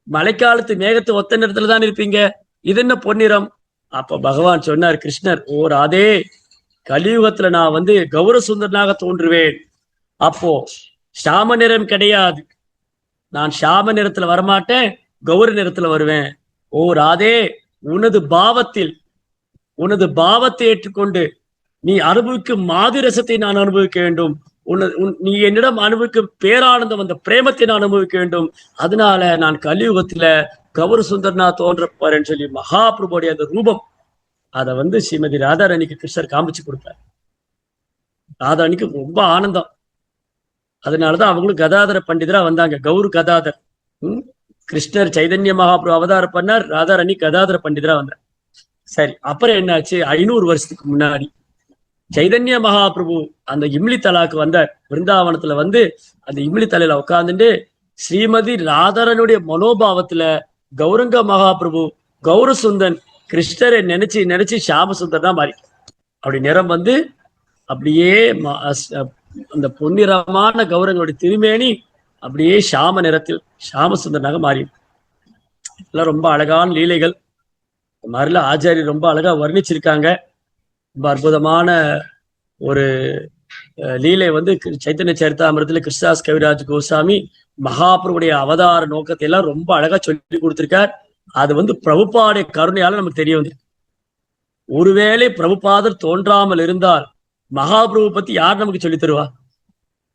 மழைக்காலத்து மேகத்து ஒத்த நிறத்துல தான் இருப்பீங்க, இது என்ன பொன்னிறம்? அப்ப பகவான் சொன்னார், கிருஷ்ணர், ஓ ராதே, கலியுகத்துல நான் வந்து கௌர சுந்தரனாக தோன்றுவேன். அப்போ ஷாம நிறம் கிடையாது, நான் ஷாம நிறத்துல வரமாட்டேன், கௌர நிறத்துல வருவேன். ஓ ராதே, உனது பாவத்தை ஏற்றுக்கொண்டு நீ அனுபவிக்கும் மாதிரசத்தை நான் அனுபவிக்க வேண்டும். நீ என்னிடம் அனுபவிக்கும் பேரானந்தம், அந்த பிரேமத்தை நான் அனுபவிக்க வேண்டும். அதனால நான் கலியுகத்துல கௌர சுந்தரனா தோன்றப்பாருன்னு சொல்லி மகாபிரபுடைய அந்த ரூபம் அதை வந்து ஸ்ரீமதி ராதாராணிக்கு கிருஷ்ணர் காமிச்சு கொடுத்தார். ராதாராணிக்கு ரொம்ப ஆனந்தம். அதனாலதான் அவங்களும் கதாதர பண்டிதரா வந்தாங்க. கௌரு கதாதர். கிருஷ்ணர் சைதன்ய மகாபிரபு அவதாரம் பண்ணார், ராதாராணி கதாதர பண்டிதரா வந்தார். சரி, அப்புறம் என்னாச்சு? 500 வருஷத்துக்கு முன்னாடி சைதன்ய மகாபிரபு அந்த இம்லி தலாக்கு வந்தார். பிருந்தாவனத்துல வந்து அந்த இம்லி தலையில உட்கார்ந்துட்டு ஸ்ரீமதி ராதாரனுடைய மனோபாவத்துல கௌரங்க மகாபிரபு கௌரசுந்தன் கிருஷ்ணரை நினைச்சு நினைச்சு ஷாமசுந்தர் தான் மாறி, அப்படி நிறம் வந்து அப்படியே அந்த பொன்னிறமான கௌரங்களுடைய திருமேனி அப்படியே ஷாம நிறத்தில் ஷாமசுந்தரனாக மாறி. இதெல்லாம் ரொம்ப அழகான லீலைகள். இந்த மாதிரிலாம் ஆச்சாரியர் ரொம்ப அழகா வர்ணிச்சிருக்காங்க. ரொம்ப அற்புதமான ஒரு லீலை வந்து சைத்தன்ய சரிதாமிரத்துல கிருஷ்ணதாஸ் கவிராஜ் கோசாமி மகாபிரபுடைய அவதார நோக்கத்தை எல்லாம் ரொம்ப அழகா சொல்லி கொடுத்திருக்கார். அது வந்து பிரபுபாடைய கருணையால நமக்கு தெரிய வந்து, ஒருவேளை பிரபுபாதர் தோன்றாமல் இருந்தால் மகாபிரபு பத்தி யார் நமக்கு சொல்லி தருவா?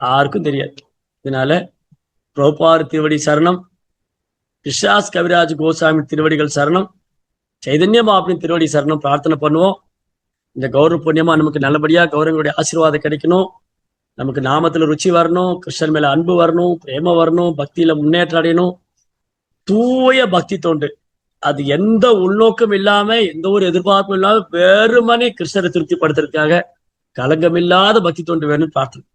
யாருக்கும் தெரியாது. இதனால பிரபுபாத திருவடி சரணம், கிருஷ்ணதாஸ் கவிராஜ் கோசாமி திருவடிகள் சரணம், சைதன்ய மகாபிரபு திருவடி சரணம் பிரார்த்தனை பண்ணுவோம். இந்த கௌரவ புண்ணியமா நமக்கு நல்லபடியா கௌரவங்களுடைய ஆசீர்வாதம் கிடைக்கணும், நமக்கு நாமத்துல ருச்சி வரணும், கிருஷ்ணன் மேல அன்பு வரணும், பிரேம வரணும், பக்தியில முன்னேற்றம் அடையணும். தூய பக்தி தொண்டு, அது எந்த உள்நோக்கம் இல்லாம எந்த ஒரு எதிர்பார்ப்பும் இல்லாம வெறுமனே கிருஷ்ணரை திருப்திப்படுத்துறதுக்காக கலங்கமில்லாத பக்தி தொண்டு வேணும்னு பிரார்த்தனை.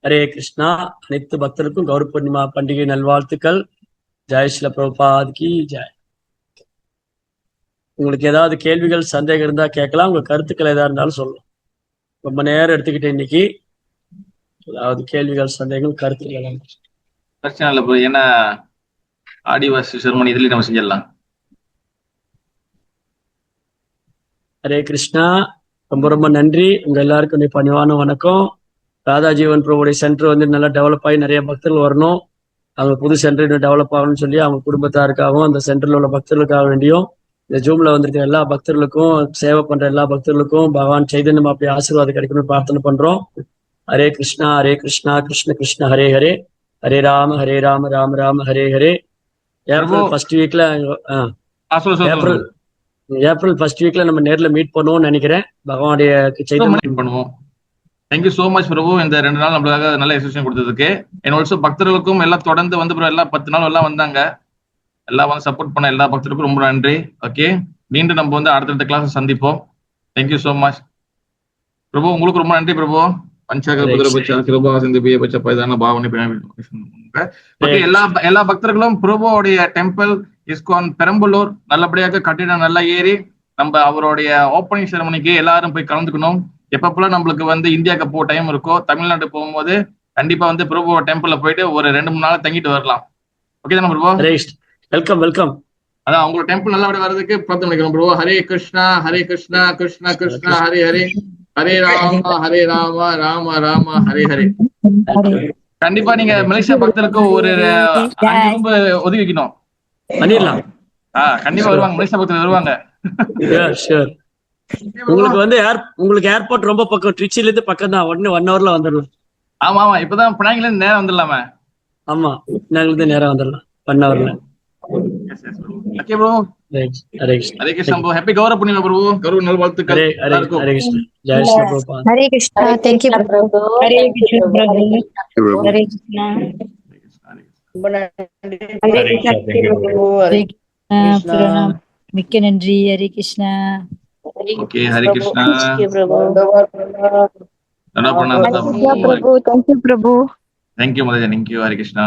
ஹரே கிருஷ்ணா. அனைத்து பக்தருக்கும் கௌரவ பூர்ணிமா பண்டிகை நல்வாழ்த்துக்கள். ஜெய் ஸ்ரீல பிரபுபாத் கி ஜெய். உங்களுக்கு ஏதாவது கேள்விகள் சந்தேகம் இருந்தா கேட்கலாம், உங்க கருத்துக்கள் ஏதா இருந்தாலும் சொல்லலாம். ரொம்ப நேரம் எடுத்துக்கிட்டேன் இன்னைக்கு. ஏதாவது கேள்விகள் சந்தேகங்கள் கருத்துக்கள் பிரச்சனை இல்லை ப்ரோ, ஏன்னா ஆடிவாசி செருமனி இதுலயும் நம்ம செஞ்சிடலாம். ஹரே கிருஷ்ணா. ரொம்ப ரொம்ப நன்றி. உங்க எல்லாருக்கும் பணிவான வணக்கம். ராதாஜீவன் பிரபுடைய சென்டர் வந்து நல்லா டெவலப் ஆகி நிறைய பக்தர்கள் வரணும், அவங்க புது சென்டர் இன்னும் டெவலப் ஆகணும்னு சொல்லி அவங்க குடும்பத்தாருக்காகவும் அந்த சென்டர்ல உள்ள பக்தர்களுக்காக வேண்டியும் இந்த ஜூம்ல வந்திருக்க எல்லா பக்தர்களுக்கும் சேவை பண்ற எல்லா பக்தர்களுக்கும் பகவான் சைதன்யம் அப்படி ஆசீர்வாதம் கிடைக்கணும்னு பிரார்த்தனை பண்றோம். ஹரே கிருஷ்ணா ஹரே கிருஷ்ணா கிருஷ்ண கிருஷ்ண ஹரே ஹரே, ஹரே ராம ராம ராம ஹரே ஹரே. ஏப்ரல் ஃபர்ஸ்ட் வீக்ல ஏப்ரல் ஃபர்ஸ்ட் வீக்ல நம்ம நேர்ல மீட் பண்ணுவோம்னு நினைக்கிறேன். பகவானுடைய சைதன்யம் பண்ணுவோம். தேங்க்யூ சோ மச் பிரபு, இந்த 2 நாள் நம்மளுக்காக நல்ல எக்ஸ்பிரஷன் கொடுத்ததுக்கு. அண்ட் ஆல்சோ பக்தர்களுக்கும் எல்லாம் தொடர்ந்து வந்து எல்லாம் 10 நாள் எல்லாம் வந்தாங்க, எல்லாம் வந்து சப்போர்ட் பண்ண எல்லா பக்தருக்கும் ரொம்ப நன்றி. ஓகே, மீண்டும் நம்ம வந்து அடுத்தடுத்த கிளாஸ் சந்திப்போம். தேங்க்யூ சோ மச் பிரபு, உங்களுக்கு ரொம்ப நன்றி பிரபு. எல்லா பக்தர்களும் பிரபுவோடைய டெம்பிள் இஸ்கான் பெரம்பலூர் நல்லபடியாக கட்டிடம் நல்லா ஏறி நம்ம அவருடைய ஓப்பனிங் செரமனிக்கு எல்லாரும் போய் கலந்துக்கணும். எப்பப்பெல்லாம் நம்மளுக்கு வந்து இந்தியாவுக்கு போக டைம் இருக்கோ, தமிழ்நாடு போகும்போது கண்டிப்பா வந்து பிரபு டெம்பிள்ல போயிட்டு ஒரு 2-3 நாள் தங்கிட்டு வரலாம். ஓகே தானே பிரபு? Welcome welcome. அதான் உங்களோட டெம்பிள் நல்லபடியா வர்றதுக்கு பிரார்த்தனை பண்ணிக்கிறோம் பிரபு. ஹரே கிருஷ்ணா கிருஷ்ணா கிருஷ்ணா ஹரே ஹரே, ஹரே ராம ராம ராம ஹரே ஹரே. கண்டிப்பா நீங்க மலேசியா பக்தருக்கு ஒரு 5 ரூம் ஒதுக்கி வைக்கணும். பண்ணிடலாம். கண்டிப்பா வருவாங்க, மலேசியா பக்தர் வருவாங்க. உங்களுக்கு வந்து உங்களுக்கு ஏர்போர்ட் ரொம்ப பக்கம், ட்ரிச்சில இருந்து பக்கம் தான், உடனே 1 ஹவர்ல வந்துடலாம். ஆமா இப்பதான் பினாங்கில இருந்து நேரம் வந்துடலாமே. ஆமா, பினாங்கில இருந்து நேரம் வந்துடலாம் 1 ஹவர்ல. Okay bro. Hare Krishna bro. Happy கௌரவ புண்ணியமா ப்ரோ. கௌரவ நல்வாழ்த்துக்கள். ஹரே கிருஷ்ணா. ஜெய் ஸ்ரீ பிரபுபாத். ஹரே கிருஷ்ணா. Thank you பிரபு. ஹரே கிருஷ்ணா பிரபு. ஹரே கிருஷ்ணா. ஹரே கிருஷ்ணா. மிக்க நன்றி. Hare Krishna. Okay, Hare Krishna. Prabhu. Thank you Prabhu. Thank you Madhaja. Thank you. Hare Krishna.